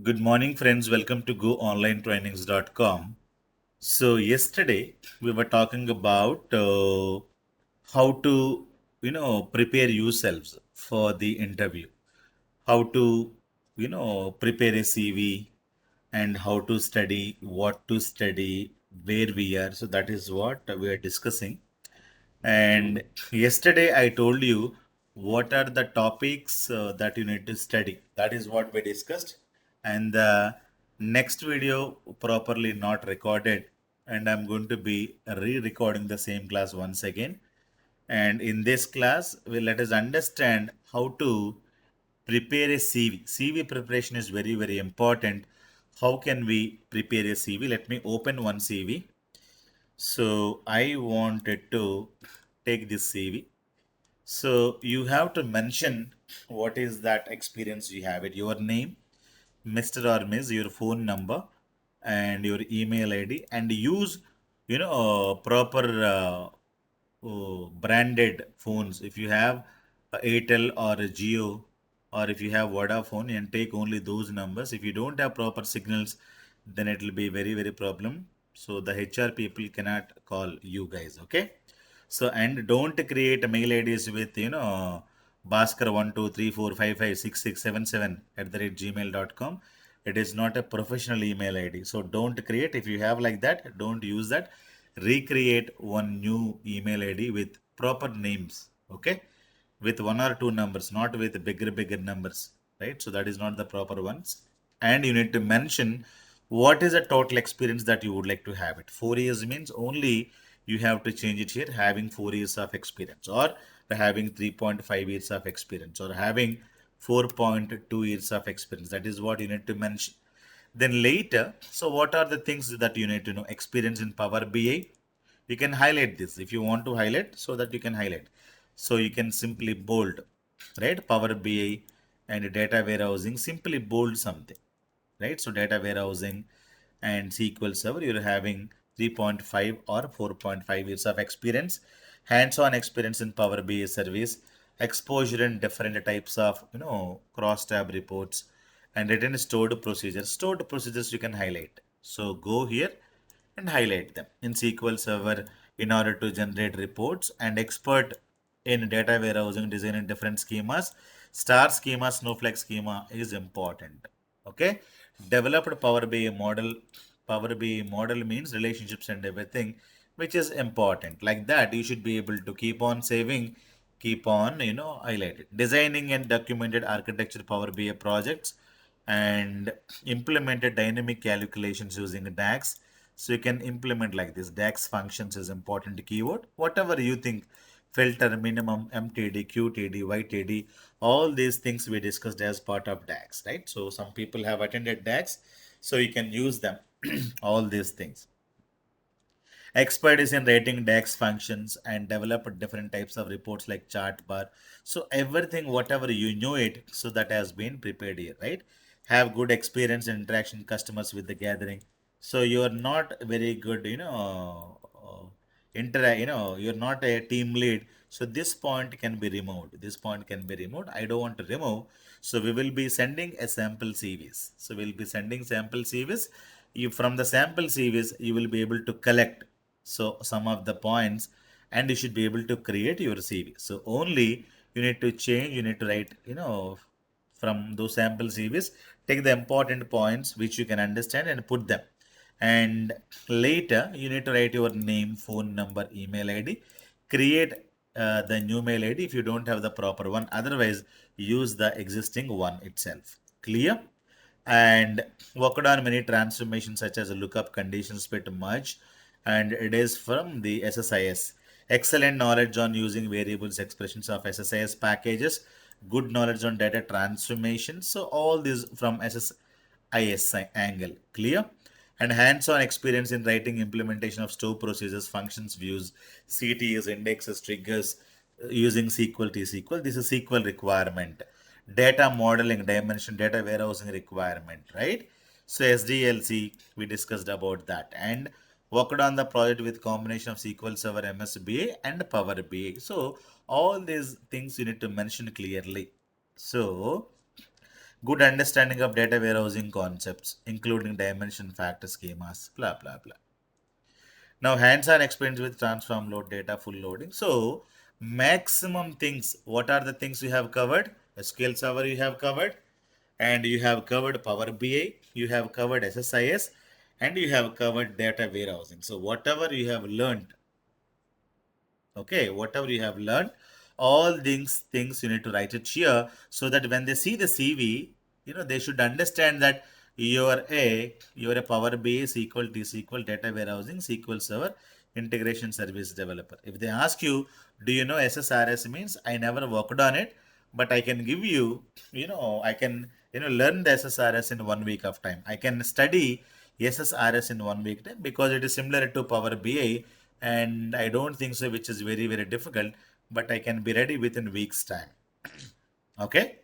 Good morning, friends. Welcome to GoOnlineTrainings.com. So, yesterday we were talking about how to, prepare yourselves for the interview, how to, prepare a CV, and how to study, what to study, where we are. So, that is what we are discussing. And yesterday I told you what are the topics that you need to study. That is what we discussed. And the next video properly not recorded. And I'm going to be re-recording the same class once again. And in this class, we let us understand how to prepare a CV. CV preparation is very, very important. How can we prepare a CV? Let me open one CV. So I wanted to take this CV. So you have to mention what is that experience you have it, your name, Mr. or Miss, your phone number, and your email ID, and use proper branded phones. If you have a Airtel or a Geo, or if you have Vodafone, and take only those numbers. If you don't have proper signals, then it will be very very problem. So the HR people cannot call you guys. Okay. So and don't create mail IDs with Bhaskar 123455667 at the rate gmail.com. It is not a professional email ID. So don't create. If you have like that, don't use that. Recreate one new email ID with proper names. Okay, with one or two numbers, not with bigger numbers, right? So that is not the proper ones. And you need to mention what is the total experience that you would like to have it. 4 years means only you have to change it here, having 4 years of experience, or having 3.5 years of experience, or having 4.2 years of experience. That is what you need to mention. Then later, so what are the things that you need to know? Experience in Power BI. You can highlight this if you want to highlight, so that you can highlight. So you can simply bold, right? Power BI and data warehousing, simply bold something, right? So data warehousing and SQL Server, you're having 3.5 or 4.5 years of experience, hands-on experience in Power BI service, exposure in different types of cross-tab reports, and written stored procedures. Stored procedures you can highlight. So go here and highlight them in SQL Server in order to generate reports, and expert in data warehousing, design in different schemas. Star schema, Snowflake schema is important. Okay. Developed Power BI model. Power BI model means relationships and everything, which is important. Like that, you should be able to keep on saving, keep on, highlighted. Designing and documented architecture Power BI projects, and implemented dynamic calculations using DAX. So you can implement like this. DAX functions is important keyword. Whatever you think, filter, minimum, MTD, QTD, YTD, all these things we discussed as part of DAX, right? So some people have attended DAX, so you can use them, all these things. Expert is in writing DAX functions and develop different types of reports like chart bar. So everything, whatever you know it, so that has been prepared here, right? Have good experience in interaction customers with the gathering. So you're not very good, you're not a team lead. So this point can be removed. This point can be removed. I don't want to remove. So we will be sending a sample CVs. So we'll be sending sample CVs. You from the sample CVs, you will be able to collect some of the points, and you should be able to create your CV. So only you need to change, you need to write, from those sample CVs, take the important points which you can understand and put them. And later you need to write your name, phone number, email ID, create the new mail ID if you don't have the proper one. Otherwise, use the existing one itself. Clear? And worked on many transformations such as lookup, condition split, merge, and it is from the SSIS. Excellent knowledge on using variables expressions of SSIS packages, good knowledge on data transformation. So all these from SSIS angle. Clear? And hands-on experience in writing implementation of store procedures, functions, views, CTs, indexes, triggers, using SQL, T-SQL. This is SQL requirement. Data modeling, dimension, data warehousing requirement, right? So SDLC, we discussed about that, and worked on the project with combination of SQL Server, MSBA, and Power BI. So all these things you need to mention clearly. So good understanding of data warehousing concepts, including dimension factor schemas, blah, blah, blah. Now, hands-on experience with transform load data, full loading. So, maximum things. What are the things you have covered? SQL Server you have covered, and you have covered Power BI, you have covered SSIS, and you have covered data warehousing. So, whatever you have learned, okay, whatever you have learned, all these things you need to write it here so that when they see the CV, they should understand that you're a Power BI SQL T SQL data warehousing SQL Server integration service developer. If they ask you, do you know SSRS means I never worked on it, but I can give you, I can learn the SSRS in 1 week of time. I can study SSRS in 1 week time because it is similar to Power BI, and I don't think so, which is very, very difficult, but I can be ready within weeks time. Okay.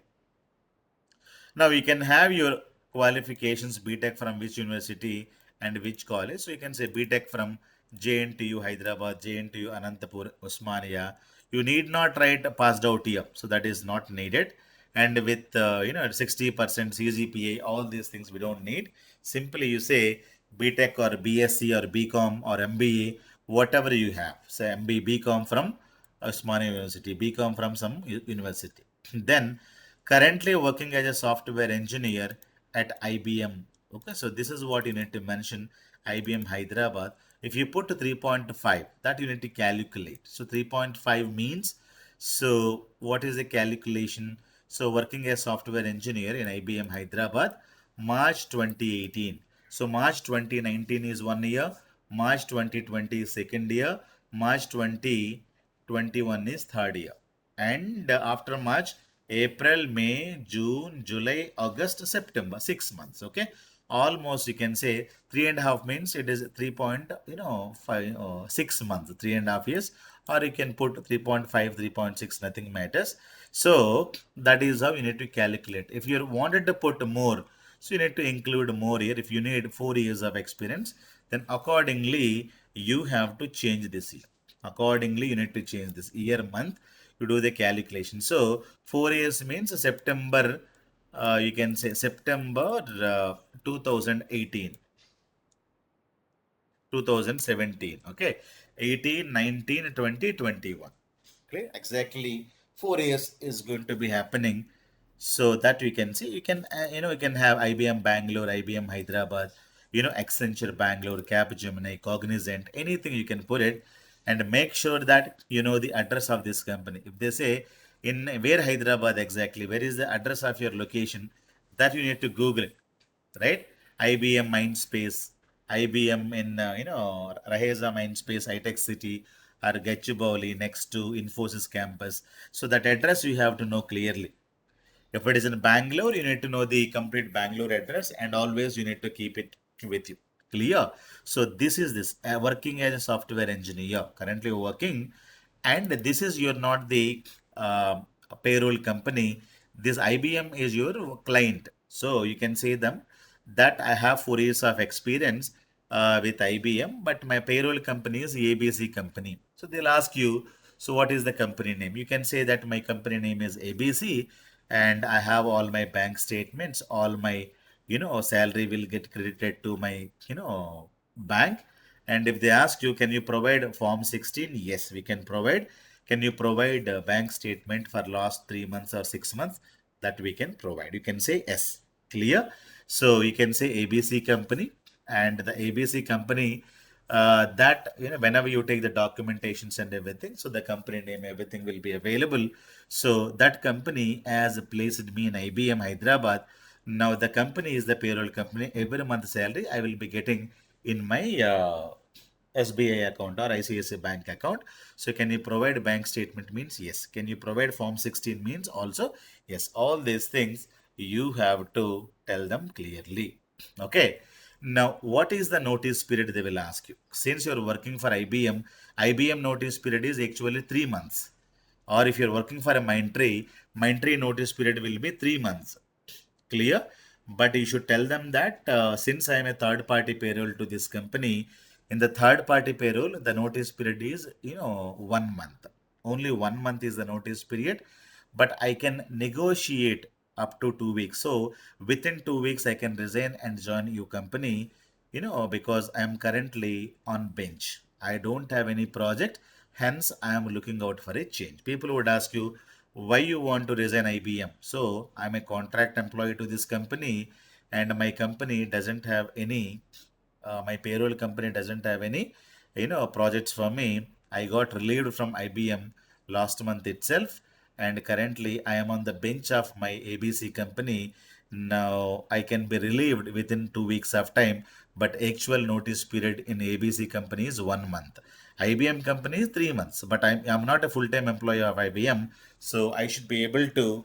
Now you can have your qualifications BTech from which university and which college. So you can say BTech from JNTU Hyderabad, JNTU Anantapur, Usmania. You need not write passed out here, so that is not needed. And with 60% CGPA, all these things we don't need. Simply you say BTech or BSc or BCom or MBA, whatever you have. Say MBA, BCom from Usmania University, BCom from some university. Then currently working as a software engineer at IBM. Okay, so this is what you need to mention, IBM Hyderabad. If you put 3.5, that you need to calculate. So 3.5 means, so what is the calculation? So working as software engineer in IBM Hyderabad, March 2018. So March 2019 is 1 year, March 2020 is second year, March 2021 is third year. And after March, April, May, June, July, August, September, 6 months. Okay, almost you can say 3.5 means it is 5 6 months, 3.5 years, or you can put 3.5, 3.6, nothing matters. So that is how you need to calculate. If you wanted to put more, so you need to include more here. If you need 4 years of experience, then accordingly you have to change this year. Accordingly, you need to change this year, month, you do the calculation. So 4 years means September, you can say September 2018, 2017. Okay, 18, 19, 20, 21. Okay, exactly 4 years is going to be happening. So that we can see, you can you can have IBM Bangalore, IBM Hyderabad, Accenture Bangalore, Capgemini, Cognizant, anything you can put it, and make sure that you know the address of this company. If they say in where Hyderabad exactly, where is the address of your location, that you need to Google it, right? IBM Mindspace, IBM in Raheza Mindspace, High City, or Gachibowli next to Infosys campus. So that address you have to know clearly. If it is in Bangalore, you need to know the complete Bangalore address, and always you need to keep it with you. Clear? So this is this working as a software engineer, currently working, and this is you're not the uh, payroll company. This IBM is your client. So you can say them that I have 4 years of experience with IBM, but my payroll company is ABC company. So they'll ask you, so what is the company name? You can say that my company name is ABC, and I have all my bank statements, all my salary will get credited to my bank. And if they ask you, can you provide Form 16? Yes, we can provide. Can you provide a bank statement for last 3 months or 6 months? That we can provide. You can say yes. Clear? So you can say ABC company, and the ABC company, that whenever you take the documentations and everything, so the company name, everything will be available. So that company has placed me in IBM Hyderabad. Now the company is the payroll company. Every month salary I will be getting in my SBI account or ICICI bank account. So can you provide bank statement means yes. Can you provide Form 16 means also yes. All these things you have to tell them clearly. Okay. Now, what is the notice period they will ask you? Since you're working for IBM, IBM notice period is actually 3 months. Or if you're working for a Mindtree notice period will be 3 months. Clear? But you should tell them that since I am a third party payroll to this company, in the third party payroll, the notice period is 1 month. Only 1 month is the notice period, but I can negotiate up to 2 weeks. So within 2 weeks, I can resign and join your company, because I am currently on bench. I don't have any project. Hence, I am looking out for a change. People would ask you, why you want to resign IBM? So I'm a contract employee to this company, and my company doesn't have any my payroll company doesn't have any projects for me. I got relieved from IBM last month itself, and currently I am on the bench of my ABC company. Now I can be relieved within 2 weeks of time, but actual notice period in ABC company is 1 month. IBM company is 3 months, but I'm not a full-time employee of IBM, so I should be able to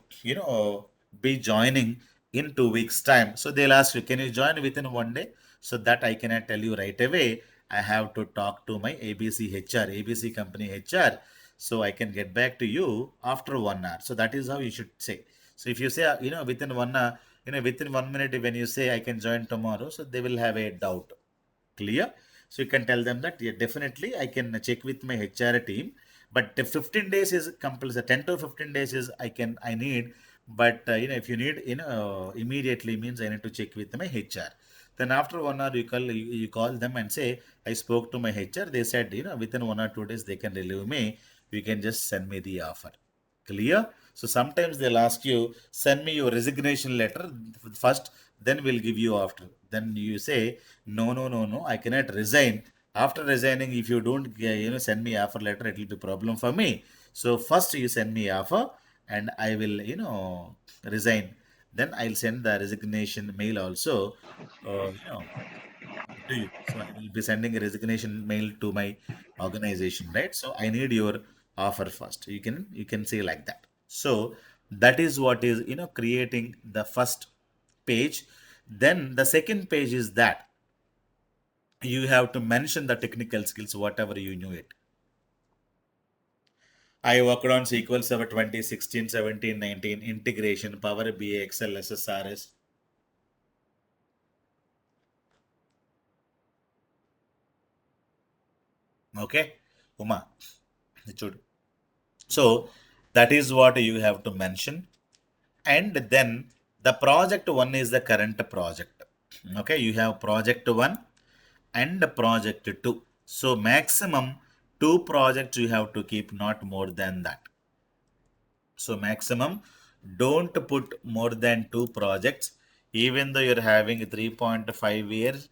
be joining in 2 weeks time. So they'll ask you, can you join within one day? So that I cannot tell you right away. I have to talk to my ABC HR, ABC company HR, so I can get back to you after 1 hour. So that is how you should say. So if you say, within 1 hour, within 1 minute, when you say I can join tomorrow, so they will have a doubt. Clear? So you can tell them that, yeah, definitely I can check with my HR team, but the 15 days is compulsory. 10 to 15 days is I need, but if you need immediately, means I need to check with my HR. Then after 1 hour, you call them and say, I spoke to my HR. They said, within 1 or 2 days they can relieve me. You can just send me the offer. Clear? So sometimes they'll ask you, send me your resignation letter first, then we'll give you after. Then you say, no, no, no, no, I cannot resign. After resigning, if you don't, send me offer letter, it will be problem for me. So first you send me offer, and I will, resign. Then I'll send the resignation mail also, to you. So I will be sending a resignation mail to my organization, right? So I need your offer first. You can say like that. So that is what is creating the first page. Then the second page is that you have to mention the technical skills, whatever you knew it. I worked on SQL Server 2016, 17, 19, integration, Power BI, Excel, SSRS. Okay, Uma, it should. So that is what you have to mention. And then the project one is the current project. Okay, you have project one and project two. So maximum two projects you have to keep, not more than that. So maximum, don't put more than two projects, even though you're having 3.5 years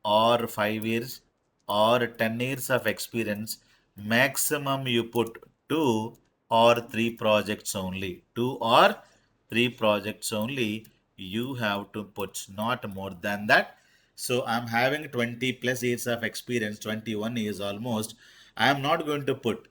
or 5 years or 10 years of experience. Maximum you put two or three projects only. Two or three projects only you have to put, not more than that. So I'm having 20 plus years of experience, 21 years almost. I'm not going to put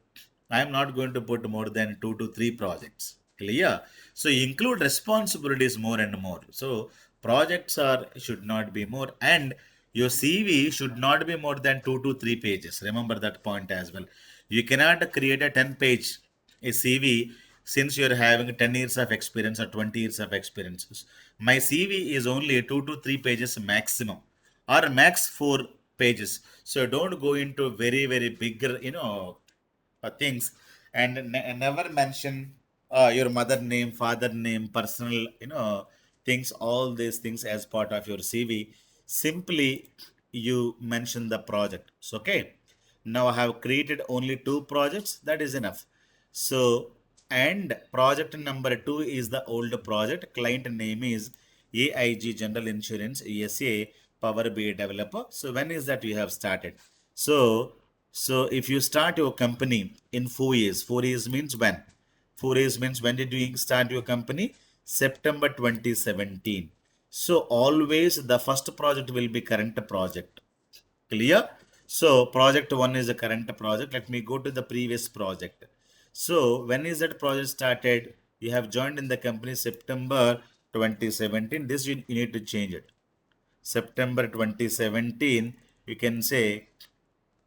I'm not going to put more than two to three projects. Clear? So include responsibilities more and more. So projects are should not be more, and your CV should not be more than 2 to 3 pages. Remember that point as well. You cannot create a 10 page a CV since you're having 10 years of experience or 20 years of experience. My CV is only 2 to 3 pages maximum, or max 4 pages. So don't go into very, very bigger, things, and never mention your mother name, father name, personal, things, all these things as part of your CV. Simply you mention the project. So, okay. Now I have created only two projects. That is enough. So, and project number two is the old project. Client name is AIG General Insurance ESA Power BI Developer. So, when is that you have started? So if you start your company in 4 years, 4 years means when? 4 years means when did you start your company? September 2017. So always the first project will be current project. Clear? So project one is a current project. Let me go to the previous project. So when is that project started? You have joined in the company September 2017. This you need to change it. September 2017. You can say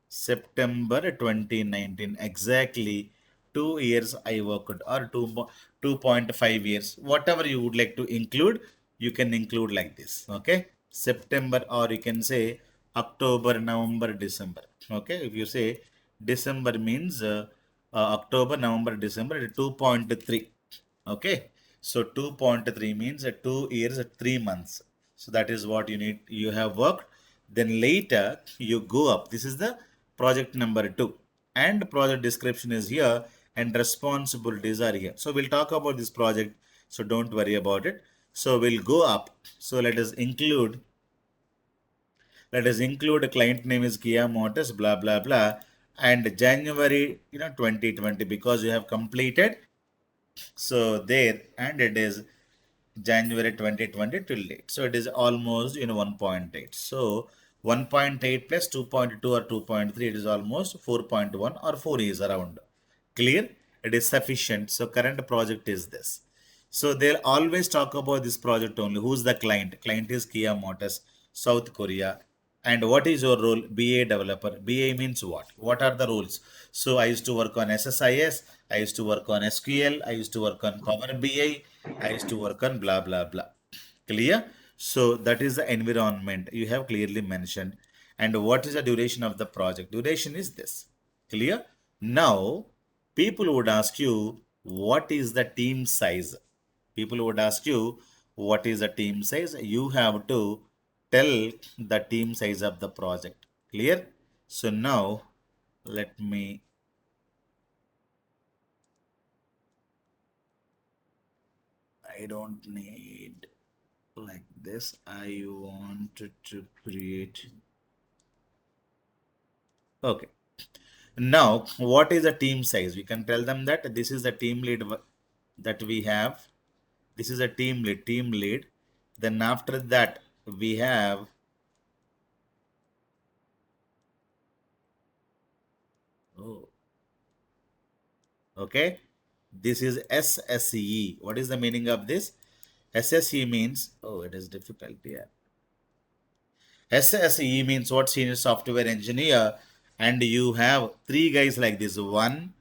September 2019. Exactly 2 years I worked, or 2.5 years. Whatever you would like to include, you can include like this. Okay. September, or you can say October, November, December. Okay. If you say December means October, November, December, 2.3. Okay. So 2.3 means 2 years, 3 months. So that is what you need. You have worked. Then later you go up. This is the project number two. And project description is here and responsibilities are here. So we'll talk about this project. So don't worry about it. So we'll go up. So let us include a client name is Kia Motors, blah blah blah, and January 2020 because you have completed. So there, and it is January 2020 till date. So it is almost 1.8. So 1.8 plus 2.2 or 2.3, it is almost 4.1 or 4 is around. Clear? It is sufficient. So current project is this. So they'll always talk about this project only. Who's the client? Client is Kia Motors, South Korea. And what is your role? BA developer. BA means what? What are the roles? So I used to work on SSIS. I used to work on SQL. I used to work on Power BI. I used to work on blah blah blah. Clear? So that is the environment you have clearly mentioned. And what is the duration of the project? Duration is this. Clear? Now, people would ask you, what is the team size? People would ask you, what is the team size? You have to tell the team size of the project. Clear? So now, let me, I don't need like this. I wanted to create. Okay. Now, what is the team size? We can tell them that this is the team lead that we have. This is a team lead. Then after that, we have, oh, okay. This is SSE. What is the meaning of this? SSE means, oh, it is difficult here. SSE means what? Senior software engineer. And you have three guys like this. One,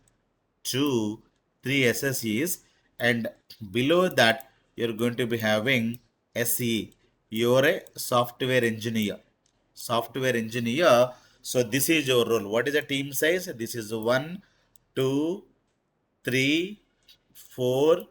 two, three SSEs, and below that you're going to be having SE. You're a software engineer. Software engineer. So this is your role. What is the team size? This is one, two, three, four,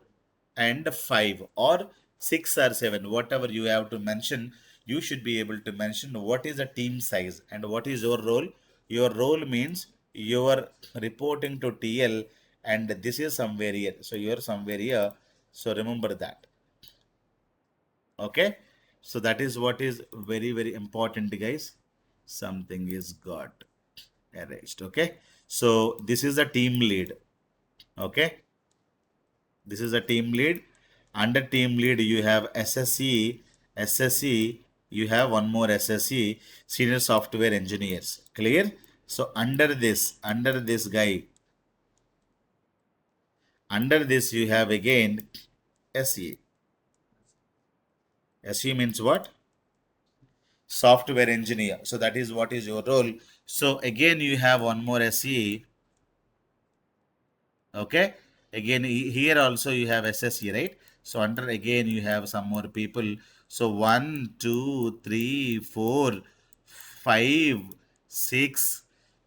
and five, or six or seven, whatever you have to mention. You should be able to mention what is the team size and what is your role. Your role means you are reporting to TL, and this is somewhere here. So you are somewhere here. So remember that. Okay. So that is what is very, very important, guys. Something is got erased. Okay. So this is the team lead. Okay. This is a team lead. Under team lead, you have SSE, you have one more SSE, senior software engineers. Clear? So under this guy, under this you have again SE. SE means what? Software engineer. So that is what is your role. So again you have one more SE. Okay. Again, here also you have SSE, right? So under again you have some more people. So 1, 2, 3, 4, 5, 6,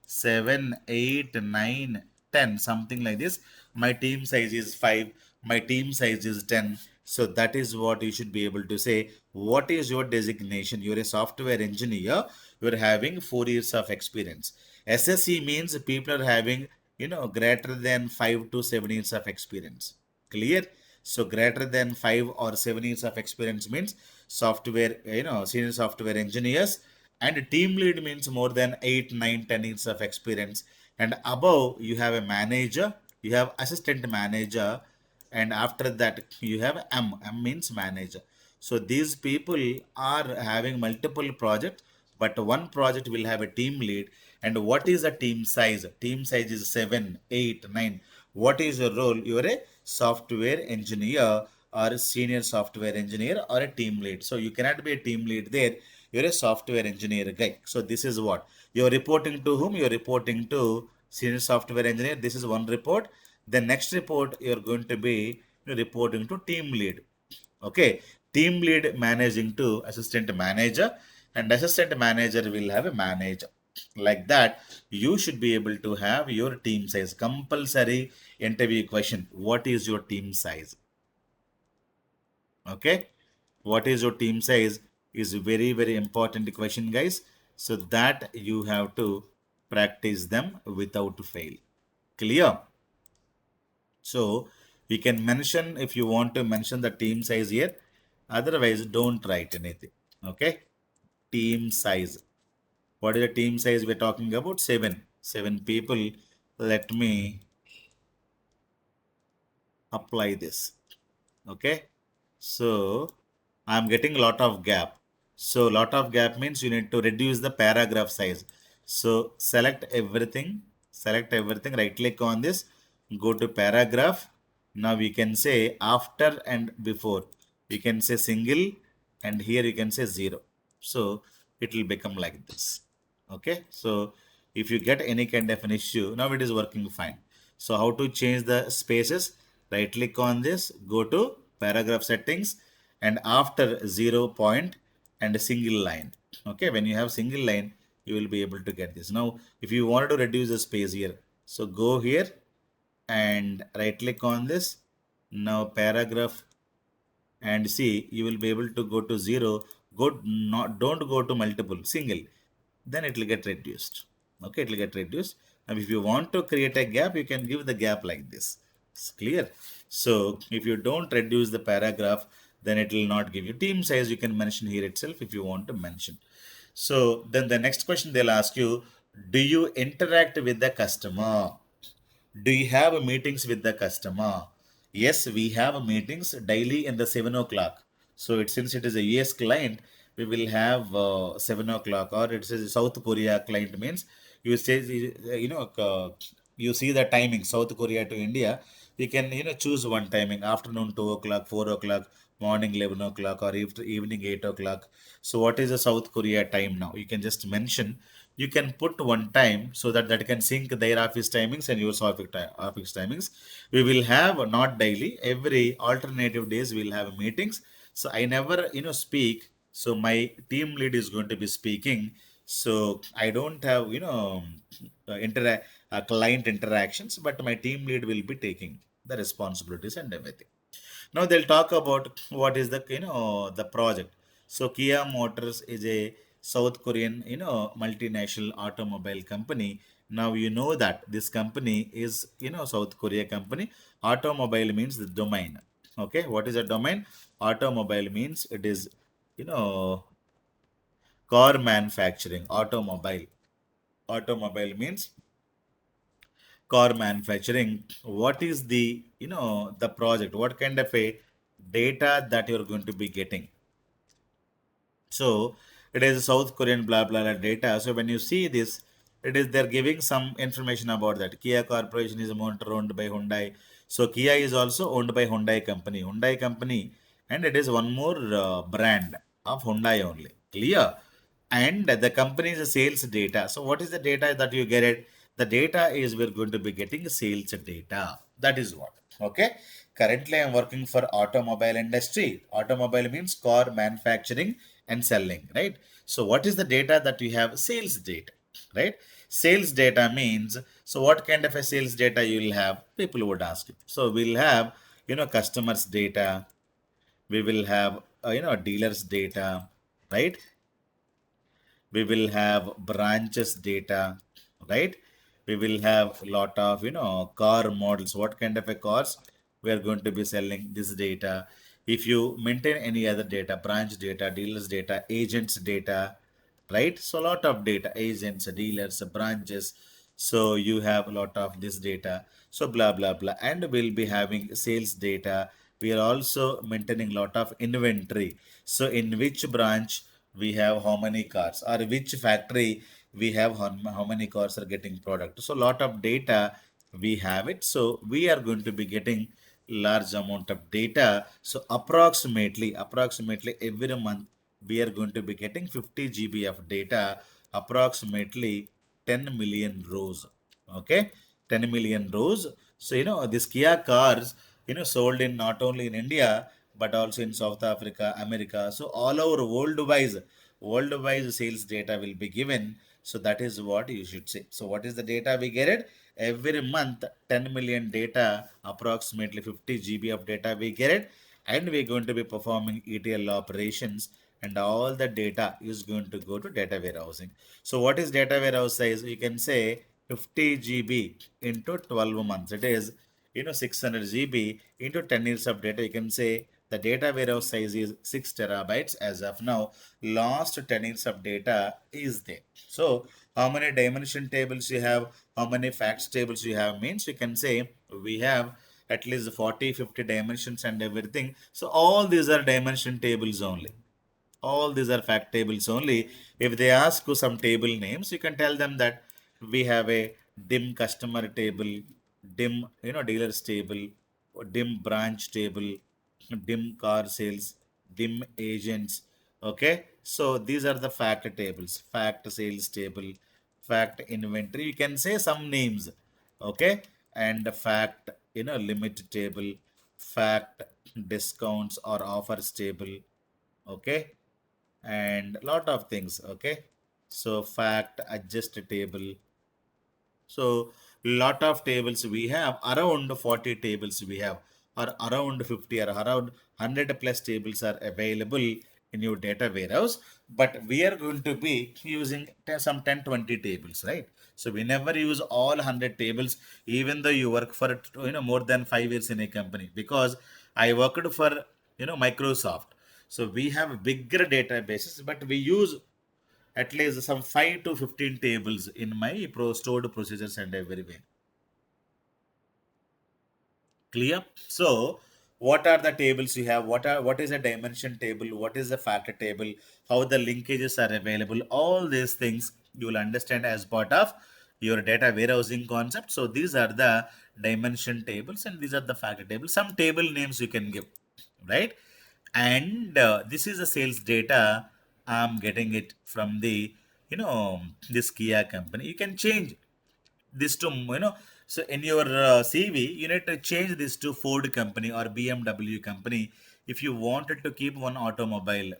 7, 8, 9, 10, something like this. My team size is 5. My team size is 10. So that is what you should be able to say. What is your designation? You're a software engineer. You're having 4 years of experience. SSE means people are having greater than 5 to 7 years of experience. Clear? So greater than 5 or 7 years of experience means software, senior software engineers, and team lead means more than 8, 9, 10 years of experience. And above you have a manager, you have assistant manager, and after that you have M means manager. So these people are having multiple projects, but one project will have a team lead. And what is the team size? Team size is 7, 8, 9. What is your role? You are a software engineer or a senior software engineer or a team lead. So you cannot be a team lead there. You're a software engineer guy. So this is what you're reporting to. Whom you're reporting to? Senior software engineer. This is one report. The next report you're going to be reporting to team lead. Okay. Team lead managing to assistant manager, and assistant manager will have a manager. Like that, you should be able to have your team size. Compulsory interview question. What is your team size? Okay. What is your team size is a very, very important question, guys. So that you have to practice them without fail. Clear? So you can mention if you want to mention the team size here. Otherwise, don't write anything. Okay. Team size. What is the team size we're talking about? Seven. Seven people. Let me apply this. Okay. So I'm getting a lot of gap. So lot of gap means you need to reduce the paragraph size. So select everything, right click on this, go to paragraph. Now we can say after and before. You can say single and here you can say zero. So it will become like this. Okay. So if you get any kind of an issue, now it is working fine. So how to change the spaces? Right click on this, go to paragraph settings and after 0 point and a single line. Okay, when you have single line, you will be able to get this. Now, if you wanted to reduce the space here, so go here and right click on this. Now paragraph and see you will be able to go to zero. Go not don't go to multiple, single, then it will get reduced. Okay, it will get reduced. And if you want to create a gap, you can give the gap like this. It's clear. So if you don't reduce the paragraph, then it will not give you team size. You can mention here itself if you want to mention. So then the next question they'll ask you, do you interact with the customer? Do you have meetings with the customer? Yes, we have meetings daily in the 7 o'clock. So it since it is a US client, we will have 7 o'clock, or it's a South Korea client means you say you see the timing South Korea to India. You can choose one timing, afternoon 2 o'clock, 4 o'clock, morning 11 o'clock, or evening 8 o'clock. So what is the South Korea time now? You can just mention. You can put one time so that that can sync their office timings and your office timings. We will have not daily, every alternative days we'll have meetings. So I never speak. So my team lead is going to be speaking. So I don't have client interactions, but my team lead will be taking the responsibilities and everything. Now they'll talk about what is the the project. So Kia Motors is a South Korean multinational automobile company. Now you know that this company is South Korea company. Automobile means the domain. Okay, what is a domain? Automobile means it is you know car manufacturing. Automobile means car manufacturing. What is the the project? What kind of a data that you're going to be getting? So it is South Korean blah blah blah data. So when you see this, it is they're giving some information about that. Kia Corporation is a motor owned by Hyundai. So Kia is also owned by Hyundai company. Hyundai company, and it is one more brand of Hyundai only. Clear? And the company's sales data. So what is the data that you get it? The data is we're going to be getting sales data. That is what. Okay. Currently, I'm working for automobile industry. Automobile means car manufacturing and selling, right? So what is the data that we have? Sales data, right? Sales data means, so what kind of a sales data you will have? People would ask you. So we'll have, customers data. We will have, dealers data, right? We will have branches data, right? We will have a lot of car models, what kind of a cars we are going to be selling, this data. If you maintain any other data, branch data, dealers data, agents data, right? So a lot of data, agents, dealers, branches. So you have a lot of this data. So blah blah blah, and we'll be having sales data. We are also maintaining a lot of inventory. So in which branch we have how many cars, or which factory we have how many cars are getting product. So a lot of data we have it. So we are going to be getting large amount of data. So approximately every month we are going to be getting 50 GB of data, approximately 10 million rows. Okay, 10 million rows. So, this Kia cars, sold in not only in India, but also in South Africa, America. So, all over worldwide sales data will be given. So, that is what you should say. So, what is the data we get it? Every month, 10 million data, approximately 50 GB of data we get it. and we're going to be performing ETL operations, and all the data is going to go to data warehousing. So what is data warehouse size? You can say 50 GB into 12 months. It is 600 GB into 10 years of data. You can say the data warehouse size is 6 terabytes as of now. Last 10 years of data is there. So how many dimension tables you have, how many facts tables you have, means you can say we have at least 40 50 dimensions and everything. So all these are dimension tables only. All these are fact tables only. If they ask you some table names, you can tell them that we have a dim customer table, dim dealers table, dim branch table, dim car sales, dim agents. Okay, so these are the fact tables, fact sales table, fact inventory. You can say some names. Okay, and fact limit table, fact discounts or offers table. Okay, and lot of things. Okay, so fact adjust table. So lot of tables we have, around 40 tables we have, or around 50 or around 100 plus tables are available in your data warehouse. But we are going to be using some 10 20 tables, right? So we never use all 100 tables, even though you work for more than 5 years in a company. Because I worked for Microsoft, so we have bigger databases, but we use at least some 5 to 15 tables in my stored procedures and everywhere. Clear? So what are the tables you have? What is a dimension table? What is a factor table? How the linkages are available? All these things you will understand as part of your data warehousing concept. So these are the dimension tables and these are the factor tables. Some table names you can give, right? And this is the sales data. I'm getting it from the this Kia company. You can change this to so in your CV you need to change this to Ford company or BMW company if you wanted to keep one automobile,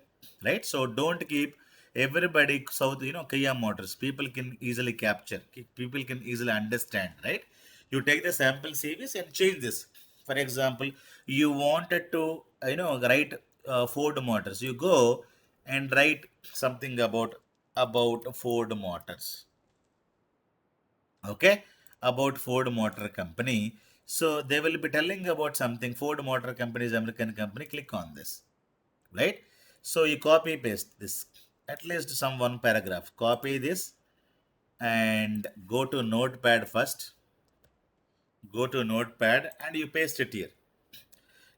right? So don't keep everybody south Kia Motors. People can easily capture, people can easily understand, right? You take the sample CVs and change this. For example, you wanted to write Ford Motors, you go and write something about Ford Motors. Okay, about Ford Motor Company. So they will be telling about something. Ford Motor Company is American company. Click on this, right? So you copy paste this, at least some one paragraph, copy this and go to notepad first. Go to notepad and you paste it here.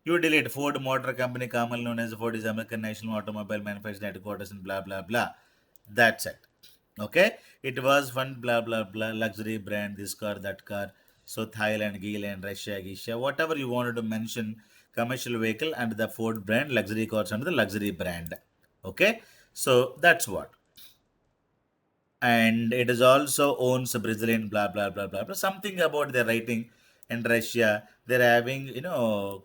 You delete Ford Motor Company, commonly known as Ford, is American national automobile manufacturing headquarters and blah blah blah. That's it. Okay. It was one blah blah blah luxury brand, this car, that car. So Thailand, Geeland, Russia, Gisha, whatever you wanted to mention, commercial vehicle and the Ford brand, luxury cars under the luxury brand. Okay. So that's what. And it is also owns a Brazilian blah blah blah blah blah. Something about their writing in Russia. They're having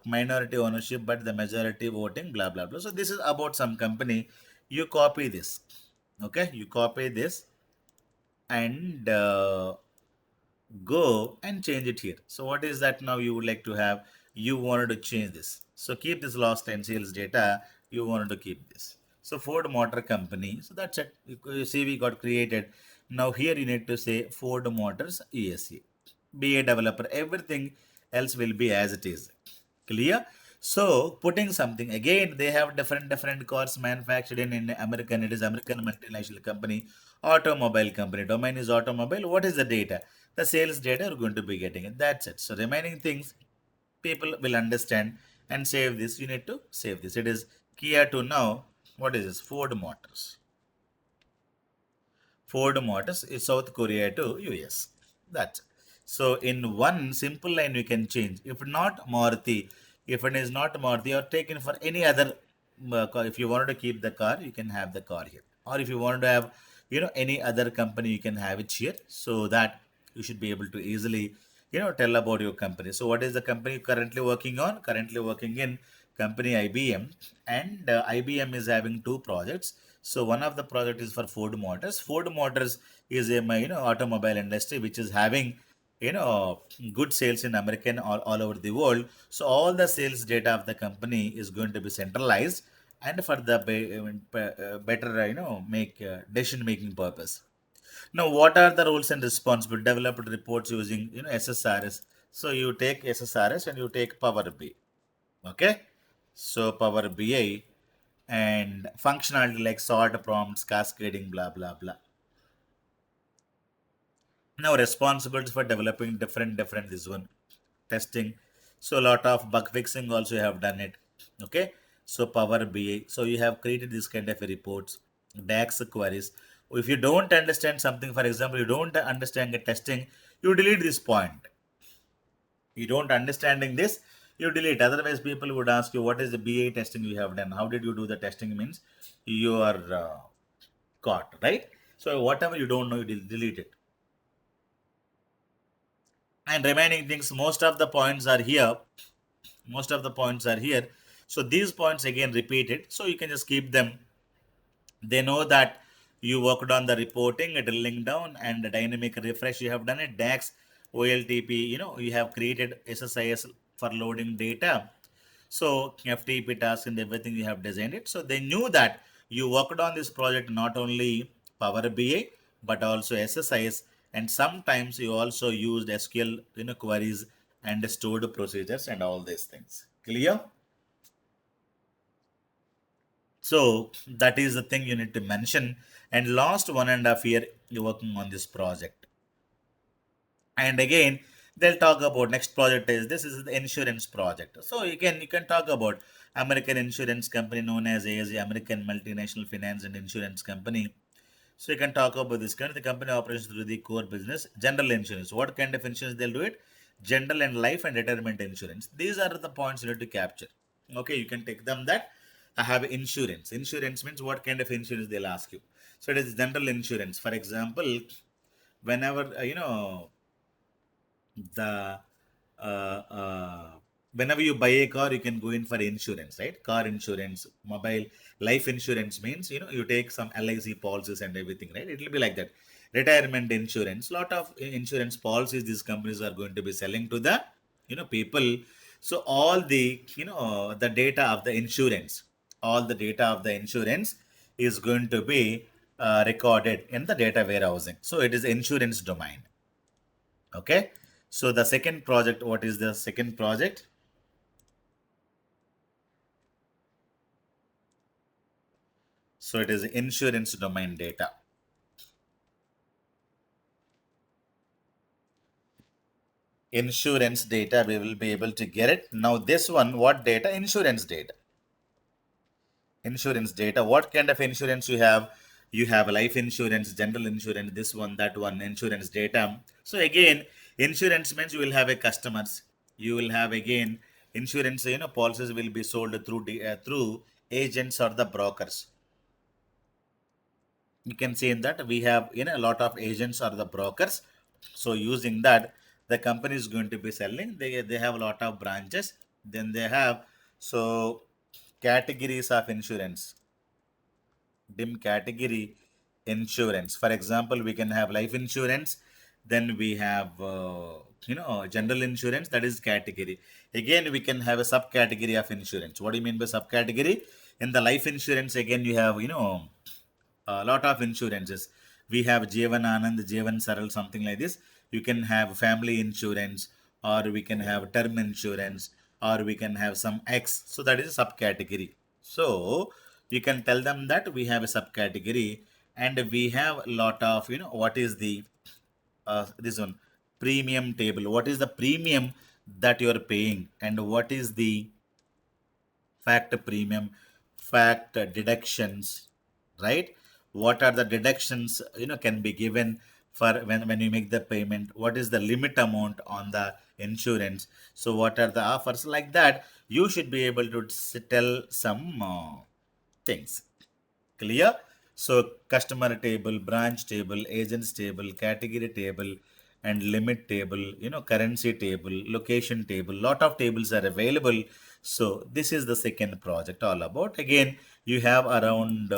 minority ownership, but the majority voting blah blah blah. So this is about some company. You copy this. Okay, you copy this and go and change it here. So what is that now you would like to have? You wanted to change this. So keep this last 10 sales data. You wanted to keep this. So Ford Motor Company. So that's it. You see we got created. Now here you need to say Ford Motors ESE. Be a developer. Everything else will be as it is. Clear? So putting something again, they have different cars manufactured in American. It is American multinational company, automobile company. Domain is automobile. What is the data? The sales data are going to be getting it. That's it. So remaining things people will understand and save this. You need to save this. It is Kia to now. What is this? Ford Motors. Ford Motors is South Korea to US. That's it. So in one simple line we can change. If not Maruti, if it is not Maruti or taken for any other car, if you wanted to keep the car, you can have the car here. Or if you wanted to have, any other company, you can have it here so that you should be able to easily, tell about your company. So what is the company currently working on? Currently working in company IBM, and IBM is having two projects. So one of the project is for Ford Motors. Ford Motors is a automobile industry which is having good sales in American all over the world. So all the sales data of the company is going to be centralized and for the better, make decision making purpose. Now, what are the roles and responsibilities? Developed reports using SSRS. So you take SSRS and you take Power BI. Okay, so Power BI and functionality like sort prompts, cascading, blah blah blah. Now responsible for developing different this one testing. So a lot of bug fixing also you have done it. Okay, so Power BI, so you have created this kind of reports, DAX queries. If you don't understand something, for example, you don't understand the testing, you delete this point. You don't understanding this, you delete. Otherwise people would ask you what is the BA testing you have done, how did you do the testing, means you are caught, right? So whatever you don't know, you delete it. And remaining things, most of the points are here. So these points again repeated, so you can just keep them. They know that you worked on the reporting, drilling down, and the dynamic refresh. You have done it. DAX, OLTP. You have created SSIS for loading data. So FTP task and everything you have designed it. So they knew that you worked on this project not only Power BI but also SSIS, and sometimes you also used SQL queries and stored procedures and all these things. Clear? So that is the thing you need to mention. And last 1.5 year you're working on this project. And again, they'll talk about next project is this is the insurance project. So you can talk about American insurance company known as ASA, American multinational finance and insurance company. So you can talk about this kind of the company operations through the core business, general insurance. What kind of insurance they'll do it? General and life and retirement insurance. These are the points you need to capture. Okay, you can take them that I have insurance. Insurance means what kind of insurance they'll ask you. So it is general insurance. For example, whenever the whenever you buy a car, you can go in for insurance, right? Car insurance, mobile, life insurance means you take some LIC policies and everything, right? It will be like that. Retirement insurance, lot of insurance policies these companies are going to be selling to the people. So all the the data of the insurance, all the data of the insurance is going to be recorded in the data warehousing. So it is insurance domain. Okay. So the second project, what is the second project? So it is insurance domain data. Insurance data, we will be able to get it. Now this one, what data? Insurance data. Insurance data. What kind of insurance you have? You have life insurance, general insurance, this one, that one, insurance data. So again, insurance means you will have a customers. You will have again insurance, policies will be sold through through agents or the brokers. You can see in that we have a lot of agents or the brokers. So using that, the company is going to be selling. They have a lot of branches. Then they have so categories of insurance, dim category insurance. For example, we can have life insurance, then we have general insurance, that is category. Again, we can have a subcategory of insurance. What do you mean by subcategory? In the life insurance, again you have a lot of insurances. We have Jeevan Anand, Jeevan Saral, something like this. You can have family insurance, or we can have term insurance, or we can have some X. So that is a subcategory. So you can tell them that we have a subcategory, and we have a lot of what is the this one, premium table. What is the premium that you are paying, and what is the fact premium, fact deductions, right? What are the deductions can be given for when you make the payment? What is the limit amount on the insurance? So what are the offers, like that? You should be able to tell some things. Clear? So customer table, branch table, agents table, category table, and limit table, currency table, location table. Lot of tables are available. So this is the second project all about. Again, you have around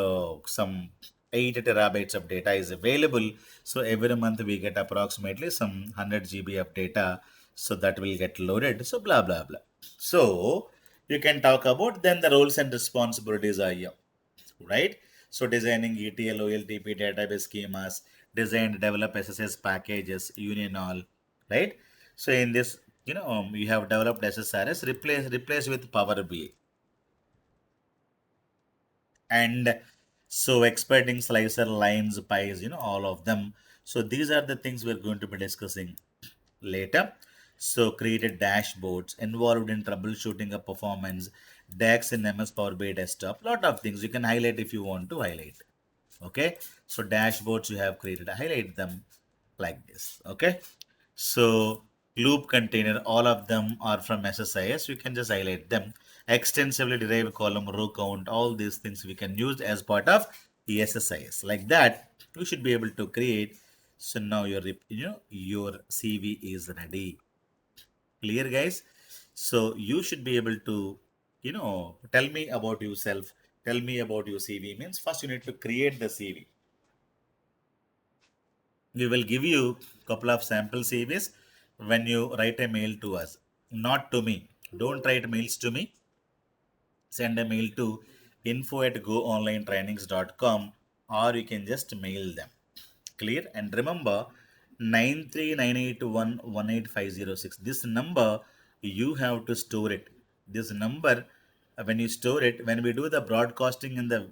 some 8 terabytes of data is available. So every month we get approximately some 100 GB of data. So that will get loaded. So blah, blah, blah. So you can talk about then the roles and responsibilities are here, right? So designing ETL, OLTP database schemas, design, develop SSS packages, union all, right? So in this, you have developed SSRS, replace with Power BI. And so expanding slicer, lines, pies, all of them. So these are the things we're going to be discussing later. So created dashboards involved in troubleshooting a performance, DAX in MS Power BI desktop, lot of things you can highlight if you want to highlight. Okay, so dashboards you have created, highlight them like this. Okay, so loop container, all of them are from SSIS. You can just highlight them. Extensively derived column, row count, all these things we can use as part of the SSIS. Like that, you should be able to create. So now your CV is ready. Clear, guys? So you should be able to, tell me about yourself. Tell me about your CV. Means first you need to create the CV. We will give you couple of sample CVs when you write a mail to us, not to me. Don't write mails to me. Send a mail to info@goonlinetrainings.com, or you can just mail them. Clear? And remember 939811850 this number you have to store it. This number, when you store it, when we do the broadcasting in the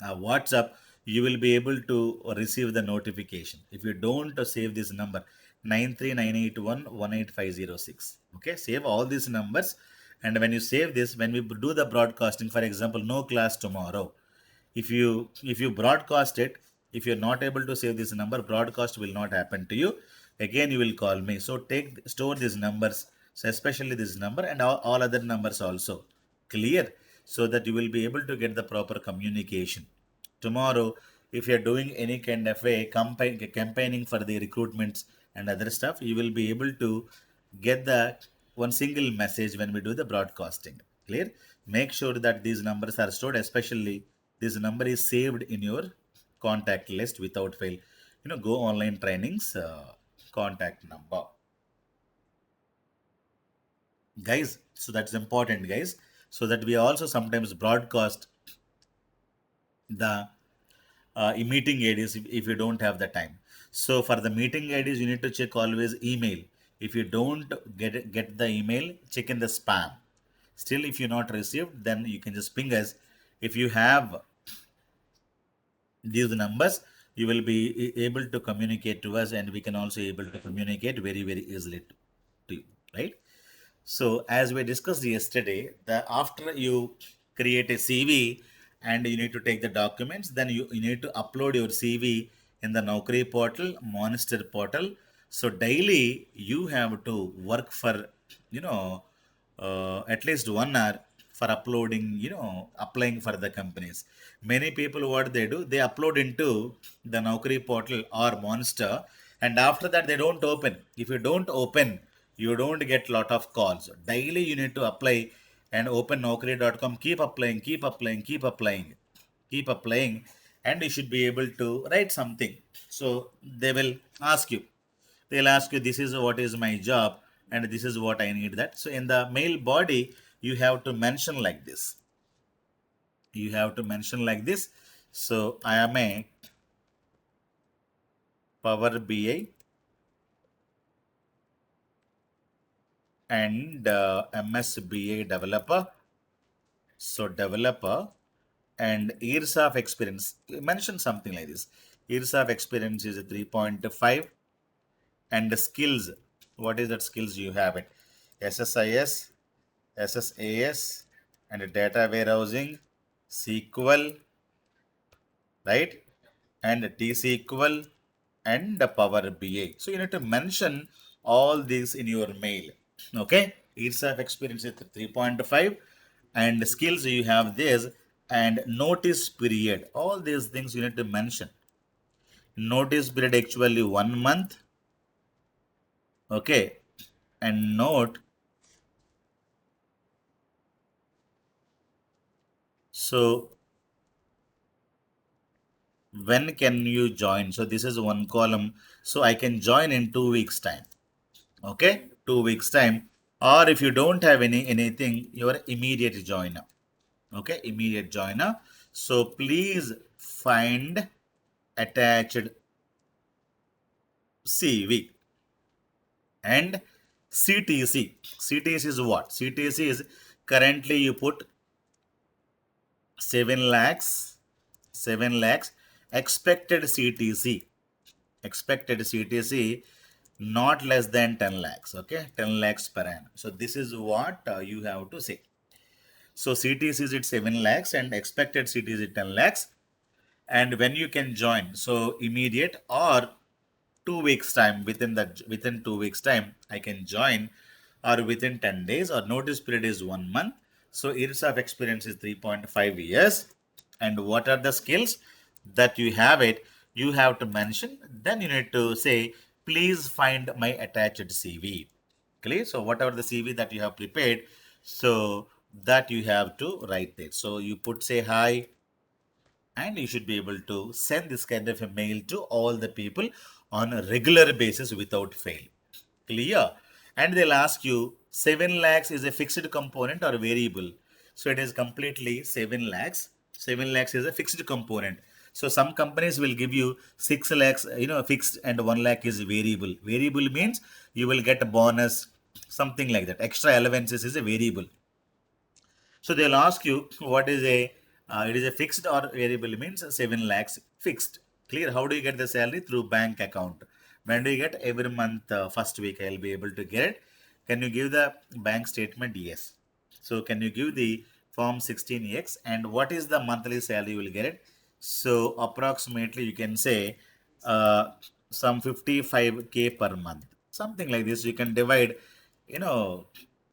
WhatsApp, you will be able to receive the notification. If you don't save this number, 939811850. Okay, save all these numbers. And when you save this, when we do the broadcasting, for example, no class tomorrow, if you broadcast it, if you're not able to save this number, broadcast will not happen to you. Again, you will call me. So store these numbers, so especially this number and all other numbers also. Clear? So that you will be able to get the proper communication. Tomorrow, if you're doing any kind of a campaigning for the recruitments and other stuff, you will be able to get the one single message when we do the broadcasting. Clear? Make sure that these numbers are stored, especially this number is saved in your contact list without fail. Go online trainings contact number, guys. So that's important, guys. So that we also sometimes broadcast the meeting IDs if you don't have the time. So for the meeting IDs, you need to check always email. If you don't get the email, check in the spam. Still, if you're not received, then you can just ping us. If you have these numbers, you will be able to communicate to us, and we can also able to communicate very very easily to you, right? So as we discussed yesterday, the after you create a CV and you need to take the documents, then you need to upload your CV in the Naukri portal, Monster portal. So daily you have to work for, you know, at least 1 hour for uploading, applying for the companies. Many people, what they do, they upload into the Naukri portal or Monster, and after that they don't open. If you don't open, you don't get lot of calls. Daily you need to apply and open naukri.com. Keep applying, keep applying, keep applying, keep applying, and you should be able to write something. So they will ask you. They'll ask you, this is what is my job and this is what I need that. So in the mail body, you have to mention like this. You have to mention like this. So I am a Power BI and MSBA developer. So developer and years of experience. Mention something like this. Years of experience is a 3.5, and the skills. What is that skills you have it? SSIS, SSAS, and data warehousing, SQL, right? And T-SQL and the Power BI. So you need to mention all these in your mail. Okay? Years of experience is 3.5, and skills you have this, and notice period. All these things you need to mention. Notice period actually 1 month. Okay? And note, so When can you join? So this is one column. So I can join in 2 weeks time. Okay, 2 weeks time. Or if you don't have anything, you are immediate joiner. Okay, immediate joiner. So please find attached CV and CTC. CTC is what? CTC is currently you put 7 lakhs, 7 lakhs expected CTC, expected CTC not less than 10 lakhs, okay, 10 lakhs per annum. So this is what you have to say. So CTC is at 7 lakhs and expected CTC is 10 lakhs. And when you can join, so immediate or 2 weeks time, within 2 weeks time I can join, or within 10 days, or notice period is 1 month. So years of experience is 3.5 years. And what are the skills that you have it, you have to mention. Then you need to say, please find my attached CV. Clear? So whatever the CV that you have prepared, so that you have to write there. So you put, say hi, and you should be able to send this kind of a mail to all the people on a regular basis without fail. Clear? And they'll ask you 7 lakhs is a fixed component or variable. So it is completely 7 lakhs. 7 lakhs is a fixed component. So some companies will give you 6 lakhs, fixed, and 1 lakh is variable. Variable means you will get a bonus, something like that. Extra allowances is a variable. So they'll ask you what is it is a fixed or variable, means 7 lakhs fixed. Clear? How do you get the salary? Through bank account. When do you get? Every month, first week I'll be able to get it. Can you give the bank statement? Yes. So can you give the form 16X, and what is the monthly salary you will get it? So approximately you can say some 55K per month. Something like this. You can divide, you know,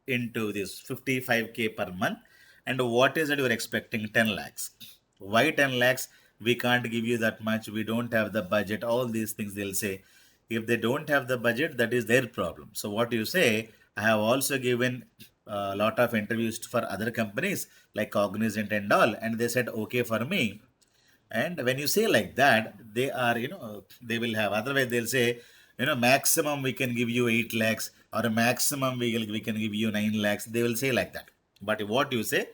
into this 55K per month. And what is it you're expecting? 10 lakhs. Why 10 lakhs? We can't give you that much. We don't have the budget. All these things they'll say. If they don't have the budget, that is their problem. So what you say, I have also given a lot of interviews for other companies like Cognizant and all, and they said okay for me. And when you say like that, they are, they will have, otherwise they'll say, maximum we can give you 8 lakhs, or a maximum we can give you 9 lakhs. They will say like that. But what you say,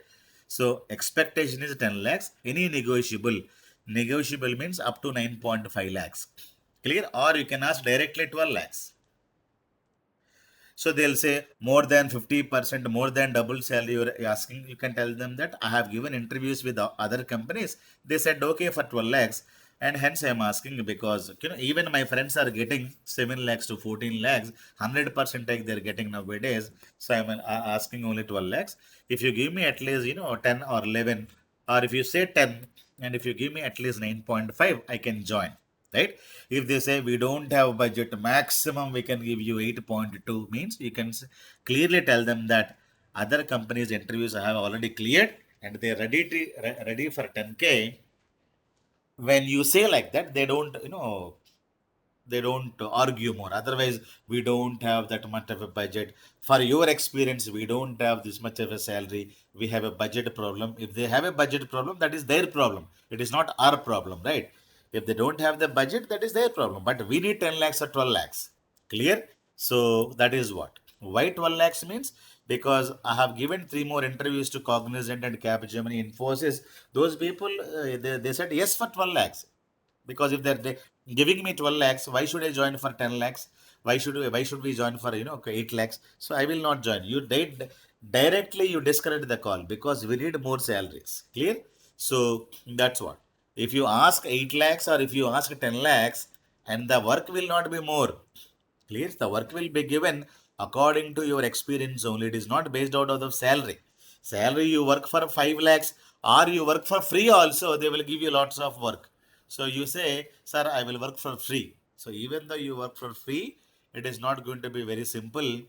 so expectation is 10 lakhs, any negotiable. Negotiable means up to 9.5 lakhs. Clear? Or you can ask directly 12 lakhs. So they'll say more than 50%, more than double salary you're asking. You can tell them that I have given interviews with other companies. They said okay for 12 lakhs. And hence I'm asking because, even my friends are getting 7 lakhs to 14 lakhs, 100% they're getting nowadays. So I'm asking only 12 lakhs. If you give me at least, 10 or 11, or if you say 10, and if you give me at least 9.5, I can join, right? If they say we don't have budget, maximum we can give you 8.2, means you can clearly tell them that other companies interviews I have already cleared and they're ready for 10K. When you say like that, they don't argue more. Otherwise, we don't have that much of a budget. For your experience, we don't have this much of a salary. We have a budget problem. If they have a budget problem, that is their problem. It is not our problem, right? If they don't have the budget, that is their problem. But we need 10 lakhs or 12 lakhs. Clear? So that is what. Why 12 lakhs means? Because I have given 3 more interviews to Cognizant and Capgemini, Infosys. Those people, they said yes for 12 lakhs. Because if they're giving me 12 lakhs, why should I join for 10 lakhs? Why should we join for 8 lakhs? So I will not join. You did directly, you discredit the call because we need more salaries. Clear? So that's what. If you ask 8 lakhs or if you ask 10 lakhs, and the work will not be more. Clear? The work will be given according to your experience only. It is not based out of the salary. Salary, you work for 5 lakhs or you work for free also, they will give you lots of work. So you say, sir, I will work for free. So even though you work for free, it is not going to be very simple.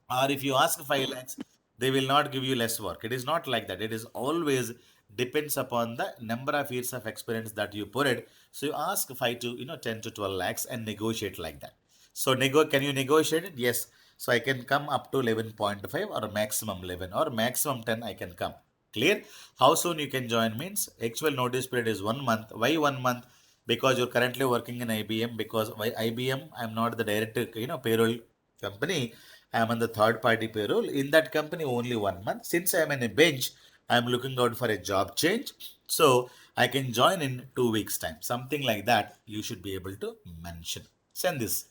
Or if you ask 5 lakhs, they will not give you less work. It is not like that. It is always depends upon the number of years of experience that you put it. So you ask 5 to 10 to 12 lakhs and negotiate like that. So can you negotiate it? Yes. So I can come up to 11.5 or maximum 11 or maximum 10 I can come. Clear? How soon you can join means actual notice period is 1 month. Why 1 month? Because you're currently working in IBM. Because why IBM? I'm not the direct, payroll company. I'm on the third party payroll. In that company, only 1 month. Since I'm in a bench, I'm looking out for a job change. So I can join in 2 weeks time. Something like that. You should be able to mention. Send this.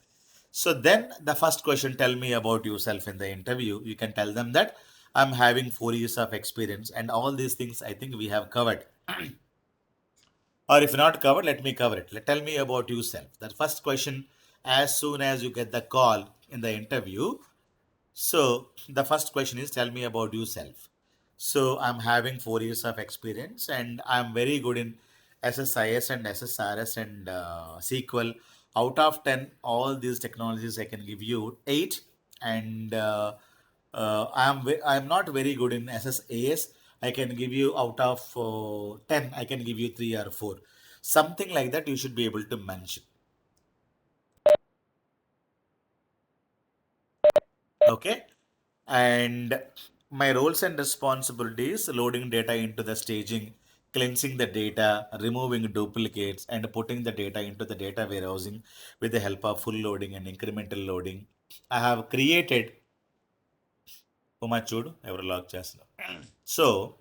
So then the first question, tell me about yourself in the interview. You can tell them that I'm having 4 years of experience and all these things I think we have covered. Or if not covered, let me cover it. Tell me about yourself. That first question, as soon as you get the call in the interview, so the first question is tell me about yourself. So I'm having 4 years of experience and I'm very good in SSIS and SSRS and SQL. Out of 10, all these technologies I can give you 8. And I'm not very good in SSAS. I can give you out of 10, I can give you 3 or 4. Something like that you should be able to mention. Okay. And my roles and responsibilities: loading data into the staging, cleansing the data, removing duplicates, and putting the data into the data warehousing with the help of full loading and incremental loading. I have created Umachudu, Everlog Chess. So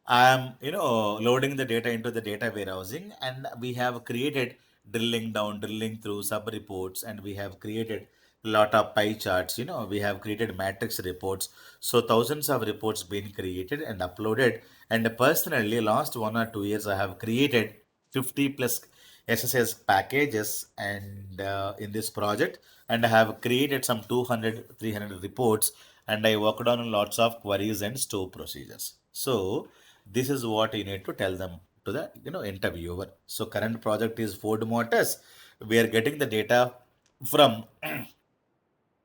I am, loading the data into the data warehousing, and we have created drilling down, drilling through sub reports, and we have created lot of pie charts. We have created matrix reports. So thousands of reports been created and uploaded. And personally, last 1 or 2 years, I have created 50 plus SSS packages and in this project, and I have created some 200, 300 reports, and I worked on lots of queries and store procedures. So this is what you need to tell them to the interviewer. So current project is Ford Motors. We are getting the data from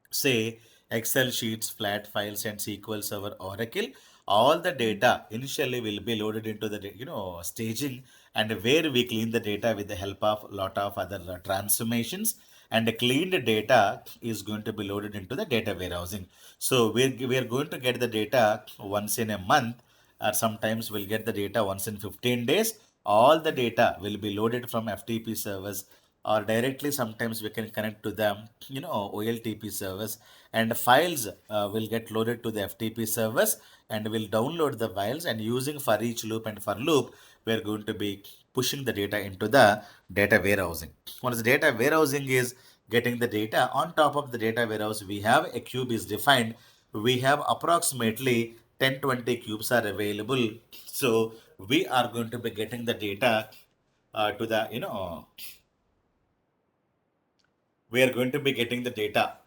say Excel sheets, flat files, and SQL Server Oracle. All the data initially will be loaded into the staging, and where we clean the data with the help of lot of other transformations, and the cleaned data is going to be loaded into the data warehousing. So we're going to get the data once in a month, or sometimes we'll get the data once in 15 days. All the data will be loaded from FTP servers, or directly sometimes we can connect to them, OLTP servers, and files will get loaded to the FTP servers, and we'll download the files, and using for each loop and for loop, we're going to be pushing the data into the data warehousing. Once the data warehousing is getting the data, on top of the data warehouse, we have a cube is defined. We have approximately 10-20 cubes are available. So we are going to be getting the data to the we are going to be getting the data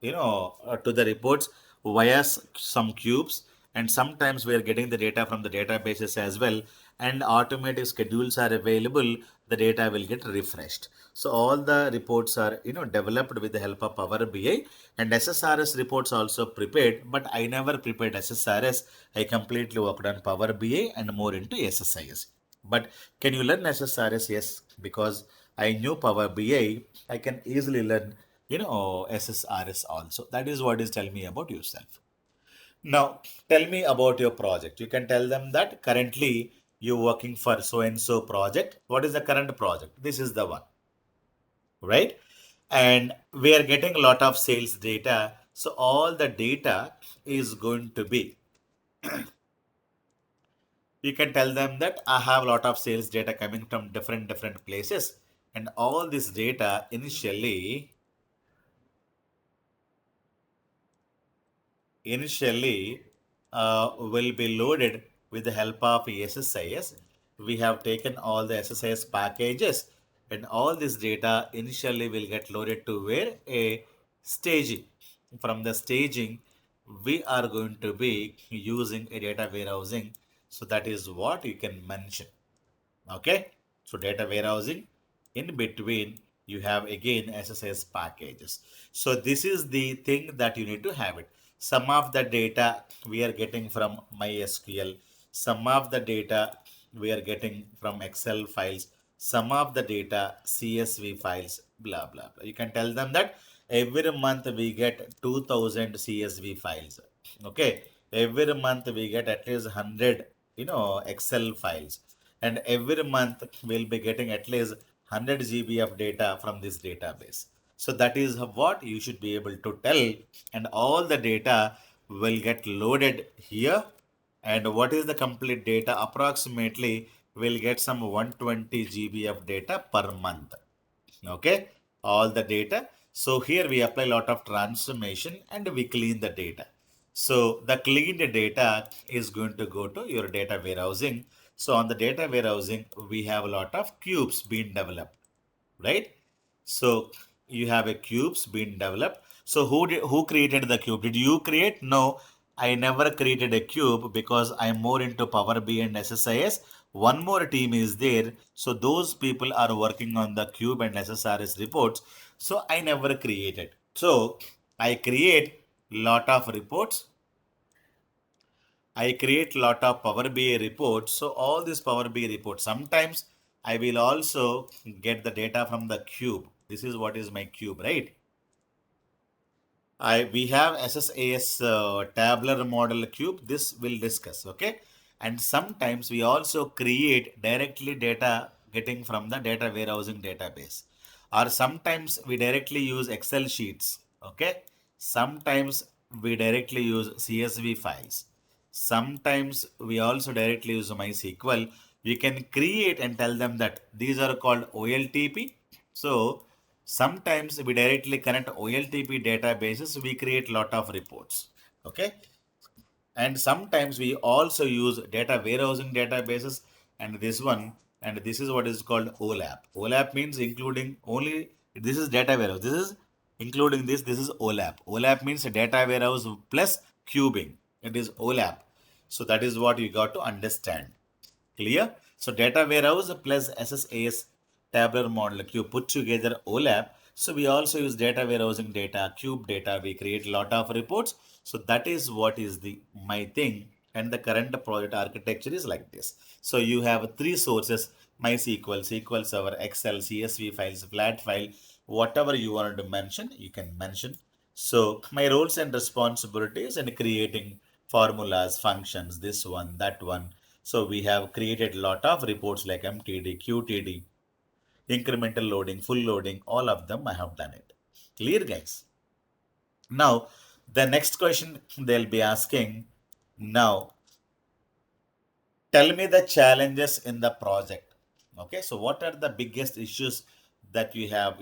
to the reports via some cubes, and sometimes we are getting the data from the databases as well, and automatic schedules are available. The data will get refreshed. So all the reports are developed with the help of Power BI, and SSRS reports also prepared, but I never prepared SSRS. I completely worked on Power BI and more into SSIS. But can you learn SSRS? Yes, because I knew Power BI, I can easily learn, SSRS also. That is what is tell me about yourself. Now, tell me about your project. You can tell them that currently you're working for so and so project. What is the current project? This is the one, right? And we are getting a lot of sales data. So all the data is going to be, you can tell them that I have a lot of sales data coming from different places, and all this data initially will be loaded with the help of SSIS. We have taken all the SSIS packages, and all this data initially will get loaded to where a staging. From the staging, we are going to be using a data warehousing. So that is what you can mention. Okay, so data warehousing, in between you have again SSS packages. So this is the thing that you need to have it. Some of the data we are getting from MySQL, some of the data we are getting from Excel files, some of the data CSV files, blah blah blah. You can tell them that every month we get 2000 CSV files. Okay, Every month we get at least 100, Excel files. And every month we'll be getting at least 100 GB of data from this database. So that is what you should be able to tell. And all the data will get loaded here. And what is the complete data? Approximately we'll get some 120 GB of data per month. Okay, all the data. So here we apply a lot of transformation and we clean the data. So the cleaned data is going to go to your data warehousing. So on the data warehousing, we have a lot of cubes being developed, right? So you have a cubes being developed. So who created the cube? Did you create? No, I never created a cube because I'm more into Power BI and SSIS. One more team is there. So those people are working on the cube and SSRS reports. So I never created. So I create lot of reports. I create lot of Power BI reports. So all these Power BI reports, sometimes I will also get the data from the cube. This is what is my cube, right? We have SSAS tabular model cube. This we'll discuss, okay? And sometimes we also create directly data getting from the data warehousing database, or sometimes we directly use Excel sheets, okay? Sometimes we directly use CSV files. Sometimes we also directly use MySQL. We can create and tell them that these are called OLTP. So sometimes we directly connect OLTP databases, we create lot of reports. Okay. And sometimes we also use data warehousing databases and this one, and this is what is called OLAP. OLAP means including only, this is data warehouse. This is including this is OLAP. OLAP means data warehouse plus cubing. It is OLAP. So that is what you got to understand. Clear? So data warehouse plus SSAS tabular model cube put together OLAP. So we also use data warehousing data, cube data. We create a lot of reports. So that is what is the my thing. And the current project architecture is like this. So you have three sources: MySQL, SQL Server, Excel, CSV files, flat file, whatever you wanted to mention, you can mention. So my roles and responsibilities in creating formulas, functions, this one, that one. So we have created a lot of reports like MTD, QTD, incremental loading, full loading, all of them I have done it. Clear, guys? Now, the next question they'll be asking now, tell me the challenges in the project. Okay, so what are the biggest issues that you have,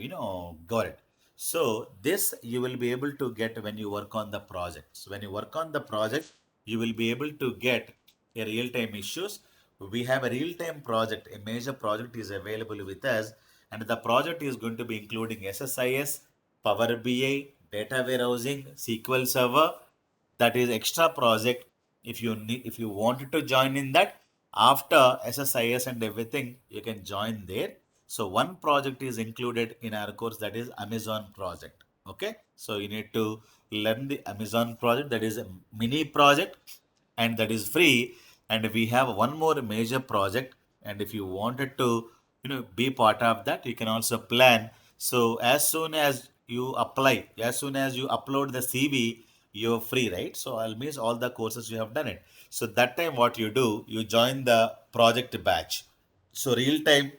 got it? So this you will be able to get when you work on the project. So when you work on the project, you will be able to get a real-time issues. We have a real-time project, a major project is available with us, and the project is going to be including SSIS, Power BI, data warehousing, SQL Server. That is extra project. If you need, if you wanted to join in that after SSIS and everything, you can join there. So one project is included in our course, that is Amazon project. Okay, so you need to learn the Amazon project, that is a mini project, and that is free. And we have one more major project, and if you wanted to be part of that, you can also plan. So as soon as you apply, as soon as you upload the CV, you're free, right? So I'll miss all the courses you have done it. So that time what you do, you join the project batch. So real time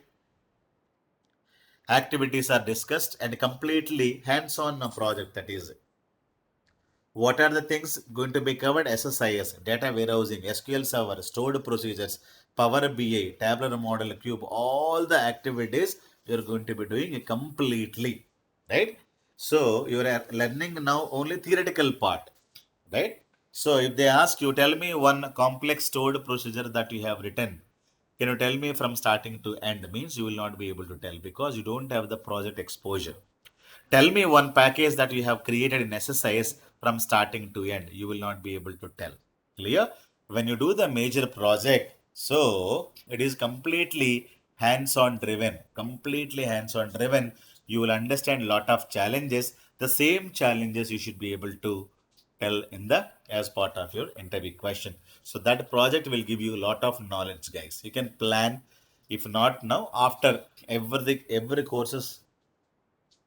activities are discussed and completely hands-on project. That is, what are the things going to be covered? SSIS, data warehousing, SQL Server, stored procedures, Power BI, tabular model, cube, all the activities you're going to be doing completely, right? So you are learning now only theoretical part, right? So if they ask you, tell me one complex stored procedure that you have written. Can you tell me from starting to end? Means you will not be able to tell because you don't have the project exposure. Tell me one package that you have created in SSIS from starting to end. You will not be able to tell. Clear? When you do the major project, so it is completely hands-on driven. Completely hands-on driven. You will understand a lot of challenges. The same challenges you should be able to tell in the as part of your interview question. So that project will give you a lot of knowledge, guys. You can plan. If not now, after every courses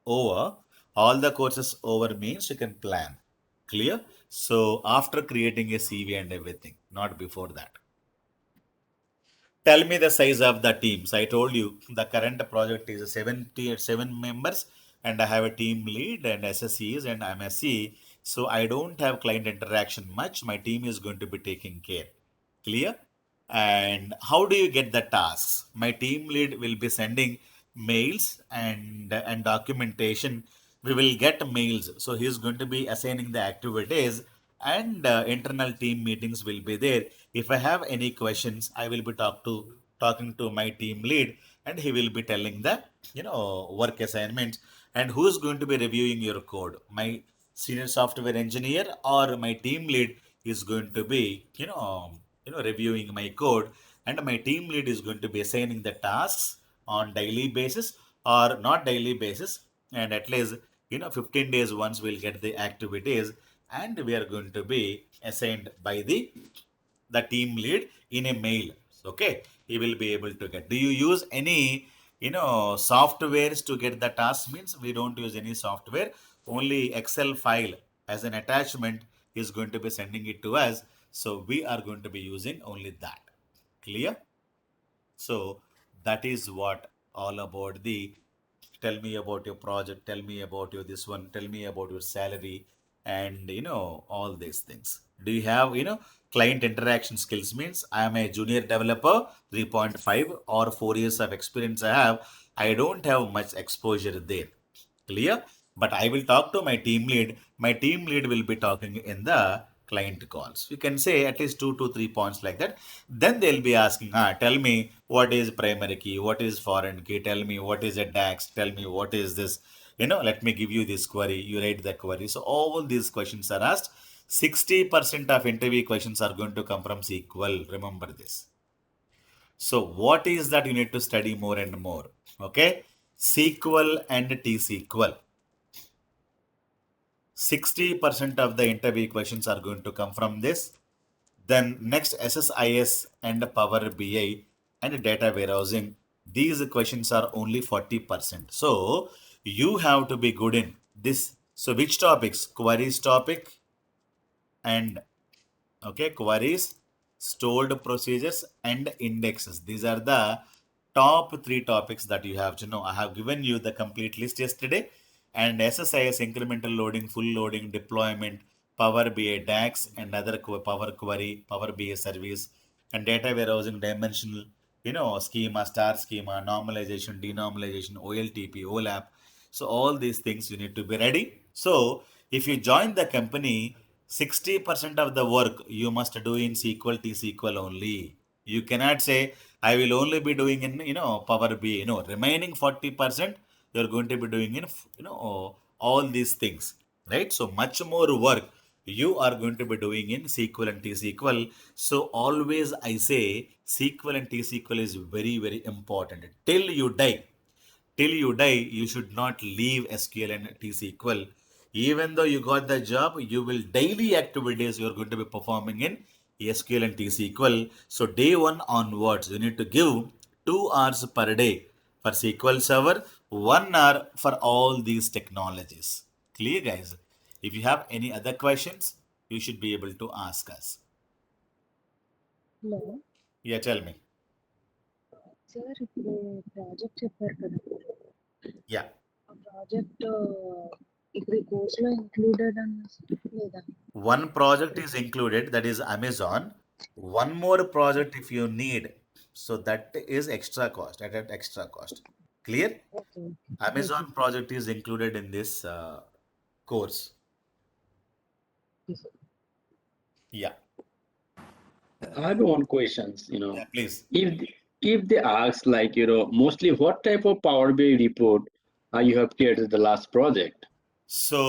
over, all the courses over means you can plan. Clear? So after creating a CV and everything, not before that. Tell me the size of the teams. I told you the current project is 7 members, and I have a team lead and SSEs and MSC. So I don't have client interaction much. My team is going to be taking care. Clear? And how do you get the tasks? My team lead will be sending mails and documentation. We will get mails. So he's going to be assigning the activities, and internal team meetings will be there. If I have any questions, I will be talking to my team lead, and he will be telling the work assignments. And who's going to be reviewing your code? My senior software engineer or my team lead is going to be reviewing my code, and my team lead is going to be assigning the tasks on daily basis or not daily basis, and at least 15 days once we'll get the activities, and we are going to be assigned by the team lead in a mail. Okay, he will be able to get. Do you use any softwares to get the task? Means we don't use any software, only Excel file as an attachment is going to be sending it to us, so we are going to be using only that. Clear? So that is what all about the. Tell me about your project. Tell me about your this one. Tell me about your salary, and all these things. Do you have client interaction skills? Means I am a junior developer, 3.5 or 4 years of experience I have. I don't have much exposure there. Clear? But I will talk to my team lead. My team lead will be talking in the client calls. You can say at least 2 to 3 points like that. Then they'll be asking, tell me what is primary key, what is foreign key, tell me what is a DAX, tell me what is this. Let me give you this query. You write the query. So all these questions are asked. 60% of interview questions are going to come from SQL. Remember this. So what is that you need to study more and more? Okay. SQL and T-SQL. 60% of the interview questions are going to come from this. Then next, SSIS and Power BI and data warehousing. These questions are only 40%. So you have to be good in this. So which topics? Queries topic and queries, stored procedures, and indexes. These are the top three topics that you have to know. I have given you the complete list yesterday. And SSIS, incremental loading, full loading, deployment, Power BI DAX, and other Power Query, Power BI service, and data warehousing, dimensional, schema, star schema, normalization, denormalization, OLTP, OLAP. So all these things you need to be ready. So if you join the company, 60% of the work you must do in SQL, T-SQL only. You cannot say, I will only be doing in, Power BI. Remaining 40%, you're going to be doing in, all these things, right? So much more work you are going to be doing in SQL and T-SQL. So always I say SQL and T-SQL is very, very important. Till you die, you should not leave SQL and T-SQL. Even though you got the job, you will daily activities you are going to be performing in SQL and T-SQL. So day one onwards, you need to give 2 hours per day for SQL Server, 1 hour for all these technologies. Clear, guys? If you have any other questions, you should be able to ask us. No. Yeah, tell me. Sir, ఇప్పుడు project చెప్పారు కదా, Yeah. ఆ project ఇప్పుడు ఈ కోర్సులో included అన్న లేదా? One project is included, that is Amazon. One more project if you need, so that is extra cost, at an extra cost. Clear? Okay, okay, Amazon project is included in this course. Okay sir. Yeah. I have one questions, Yeah, please. if they ask like, mostly what type of Power BI report you have created the last project? So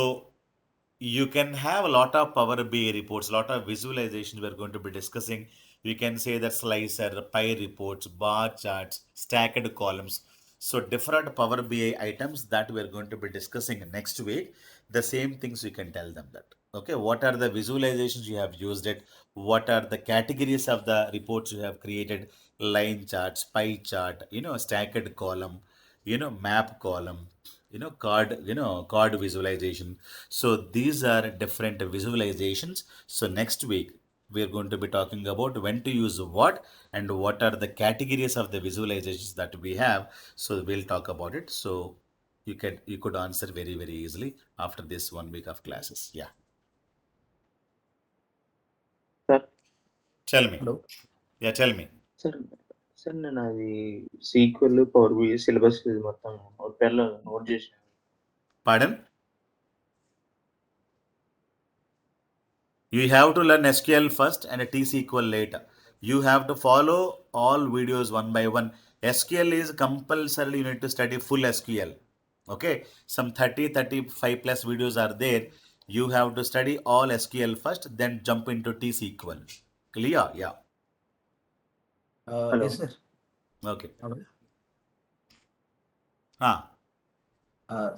you can have a lot of Power BI reports, a lot of visualizations we're going to be discussing. You can say that slicer, pie reports, bar charts, stacked columns. So different Power BI items that we're going to be discussing next week. The same things you can tell them that. Okay, what are the visualizations you have used it? What are the categories of the reports you have created? Line charts, pie chart, stacked column, map column, card visualization. So these are different visualizations. So next week we're going to be talking about when to use what and what are the categories of the visualizations that we have. So we'll talk about it. So you could answer very very easily after this 1 week of classes. Yeah, sir tell me. Hello Yeah, tell me. Sir sir నేను అది sequel power B syllabus ఇది మొత్తం ఒక పేర్లో note చేసాను. Pardon? You have to learn SQL first and a T-SQL later. You have to follow all videos one by one. SQL is compulsory. You need to study full SQL. Okay. Some 35 plus videos are there. You have to study all SQL first, then jump into T-SQL. Clear? Yeah. Hello Yes, sir. Okay. Hello. Ah. Uh,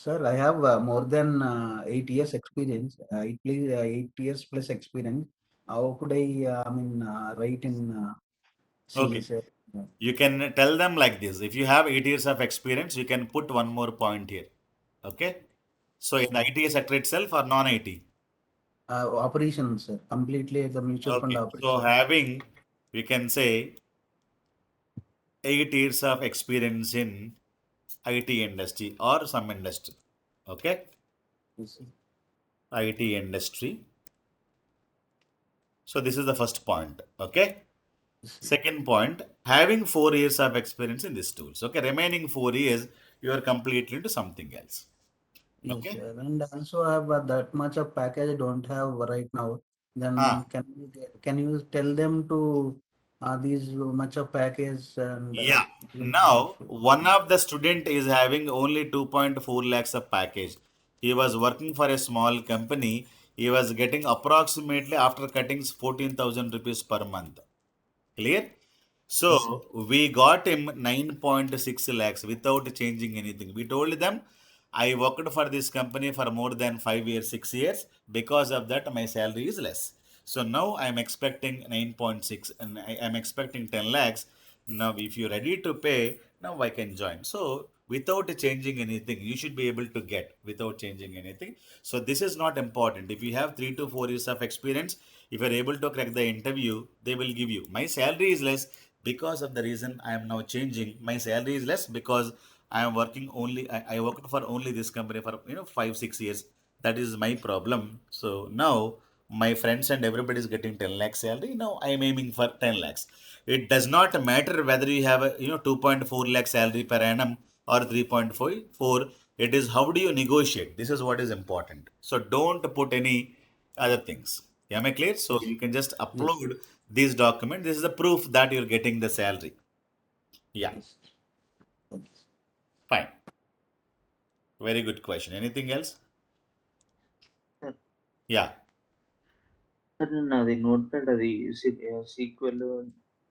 Sir, I have more than 8 years experience. 8 years plus experience. How could I write in C, Okay. sir? You can tell them like this. If you have 8 years of experience, you can put one more point here. Okay. So in the IT sector itself or non-IT? Operations, sir. Completely the mutual fund Okay. So operation. having, we can say, 8 years of experience in IT industry or some industry. Okay. Yes, sir. IT industry. So this is the first point. Okay. Yes, sir. Second point, having 4 years of experience in these tools. Okay. Remaining 4 years, you are completely into something else. Yes, Okay. sir. And also I have that much of package I don't have right now. Ah. Then can you tell them to these much of package and Yeah. Now, one of the student is having only 2.4 lakhs of package. He was working for a small company. He was getting approximately after cutting 14,000 rupees per month. Clear? So Yes, sir. we got him 9.6 lakhs without changing anything. We told them, I worked for this company for more than 5 years, 6 years. Because of that, my salary is less. So now I'm expecting 9.6 and I'm expecting 10 lakhs. Now, if you're ready to pay, now I can join. So without changing anything, you should be able to get without changing anything. So this is not important. If you have 3 to 4 years of experience, if you're able to crack the interview, they will give you. My salary is less because of the reason I am now changing. My salary is less because I am working only. I worked for only this company for 5 6 years. That is my problem. So now my friends and everybody is getting 10 lakhs salary. Now I am aiming for 10 lakhs. It does not matter whether you have a 2.4 lakh salary per annum or 3.4. It is how do you negotiate. This is what is important. So don't put any other things. Am I clear? So Yes, you can just yes, upload this document. This is the proof that you're getting the salary. Yeah, yes. Okay. fine. Very good question. Anything else? Sir Yeah. Sir నేను అది note pad అది sequel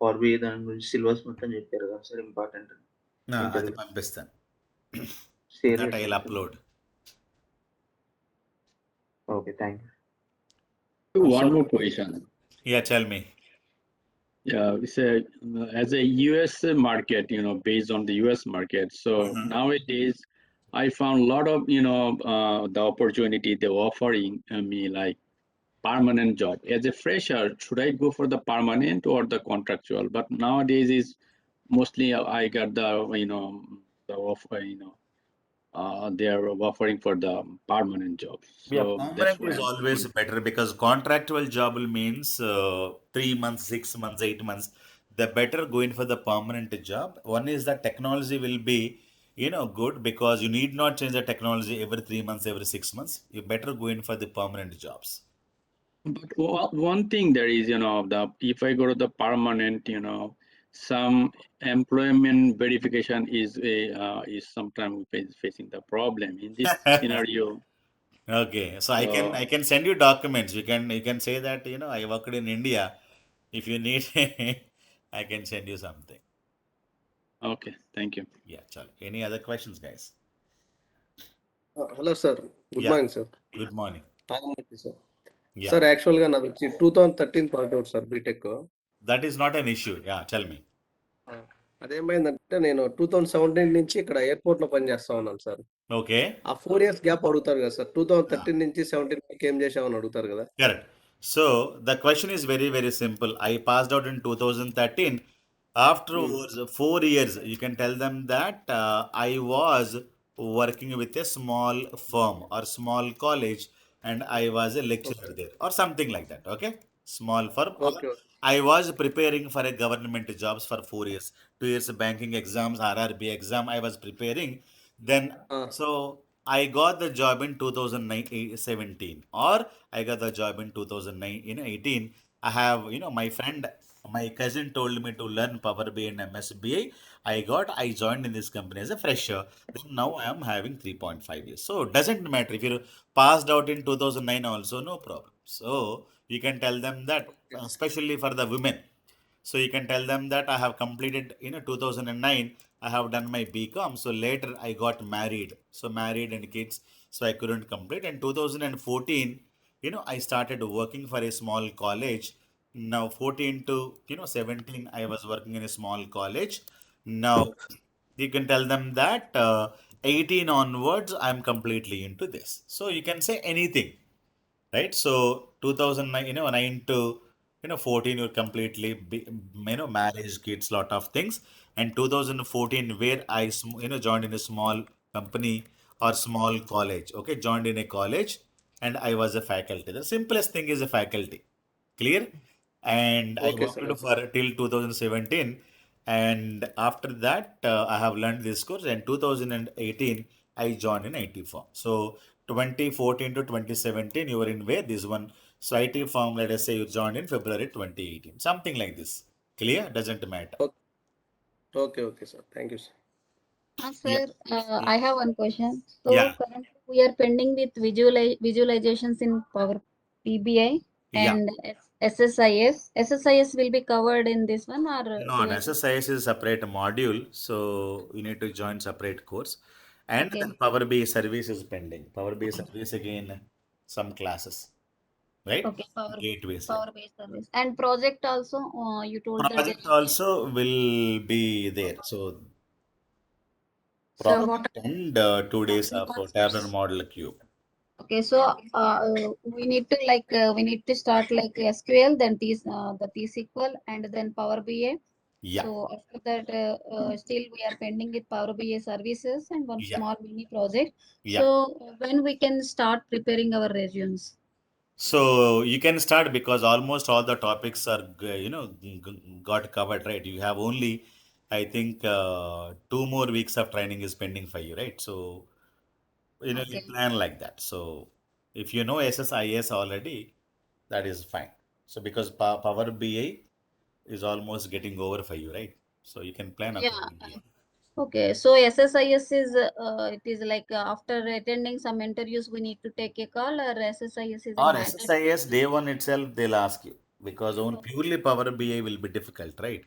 power B దాని గురించి syllabus మొత్తం చెప్పారు కదా sir, important అది interview పంపిస్తాను. షేర్ That I'll చేస్తాను sir. upload. Okay, thank you. One Sir, more question. Yeah, tell me. Yeah, we say as a US market, based on the US market. So Mhm. nowadays, I found a lot of the opportunity they're offering me like permanent job. As a fresher, should I go for the permanent or the contractual? But nowadays is mostly I got the offer. They are offering for the permanent job. Yeah, So that's permanent why is I'm always better because contractual job will means 3 months, 6 months, 8 months. The better going for the permanent job. One is that technology will be, good because you need not change the technology every 3 months, every 6 months. You better go in for the permanent jobs. But one thing there is, the if I go to the permanent, some employment verification is sometimes facing the problem in this scenario. Okay, so I So can send you documents. You can say that I worked in India. If you need, I can send you something. okay, thank you. Yeah, chalo. Any other questions, guys? Hello sir, good Yeah. Morning sir. Good morning. Nagamurthy sir. Yeah, sir యాక్చువల్గా నాది వచ్చి 2013 point out sir BTech. that is not an issue. Yeah, tell me. అదేమైందంటే నేను 2017 నుంచి ఇక్కడ ఎయిర్పోర్ట్లో పనిచేస్తా ఉన్నాను సార్. ఓకే. ఆ 4 ఇయర్స్ గ్యాప్ అడుగుతారు కదా సార్. 2013 నుంచి 17 వరకు ఏం చేశావని అడుగుతారు కదా. Correct. So the question is very, very simple. I passed out in 2013. Afterwards, 4 years, you can tell them that I was working with a small firm or small college and I was a lecturer Okay. there or something like that. Okay. Small firm. Or Okay. I was preparing for a government jobs for 4 years. 2 years banking exams, RRB exam, I was preparing. Then, Ah, so I got the job in 2017 or I got the job in 2009 in 18. I have, my friend, my cousin told me to learn Power BI and MSBI. I joined in this company as a fresher. Then now I am having 3.5 years. So it doesn't matter if you passed out in 2009 also, no problem. So you can tell them that, okay. especially for the women. So you can tell them that I have completed, 2009, I have done my BCom. So later I got married. So married and kids. So I couldn't complete. In 2014, I started working for a small college. Now 14 to, 17, I was working in a small college. Now you can tell them that 18 onwards, I'm completely into this. So you can say anything, right? So 2009, 9 to 14, you're completely marriage, kids, lot of things. And 2014, where I joined in a small company or small college. Okay, joined in a college and I was a faculty. The simplest thing is a faculty. Clear? And I Okay, worked sir. for till 2017, and after that I have learned this course. And 2018 I joined in IT firm. So 2014 to 2017 you were in where this one. So IT firm, let us say you joined in February 2018, something like this. Clear? Doesn't matter. Okay, okay, sir. Thank you, sir. Yeah. Sir, Yeah. I have one question. So Yeah. currently we are pending with visualizations in Power PBI Yeah. and SSIS. SSIS will be covered in this one, or No, do an I need? SSIS is a separate module, so you need to join separate course. And Okay, then Power BI service is pending. Power BI service again, some classes, right? okay, Gateways, yeah. Power based service and project also. You told that there Project will be. also will be there. So So what project and 2 days are of the tabular concepts? model cube. Okay, so we need to we need to start like SQL, then the T SQL, and then Power BI. Yeah, So after that, still we are pending with Power BI services and one yeah, small mini project. yeah. So when we can start preparing our resumes? So you can start because almost all the topics are, got covered, right? You have only, I think, 2 more weeks of training is pending for you, right? So, you Okay. plan like that. So if you know SSIS already, that is fine. So because Power BI is almost getting over for you, right? So you can plan Yeah. accordingly. Okay. So SSIS is it is like after attending some interviews we need to take a call, or SSIS is a Or mandatory SSIS day exam. one itself, they'll ask you because on purely Power BI will be difficult, right?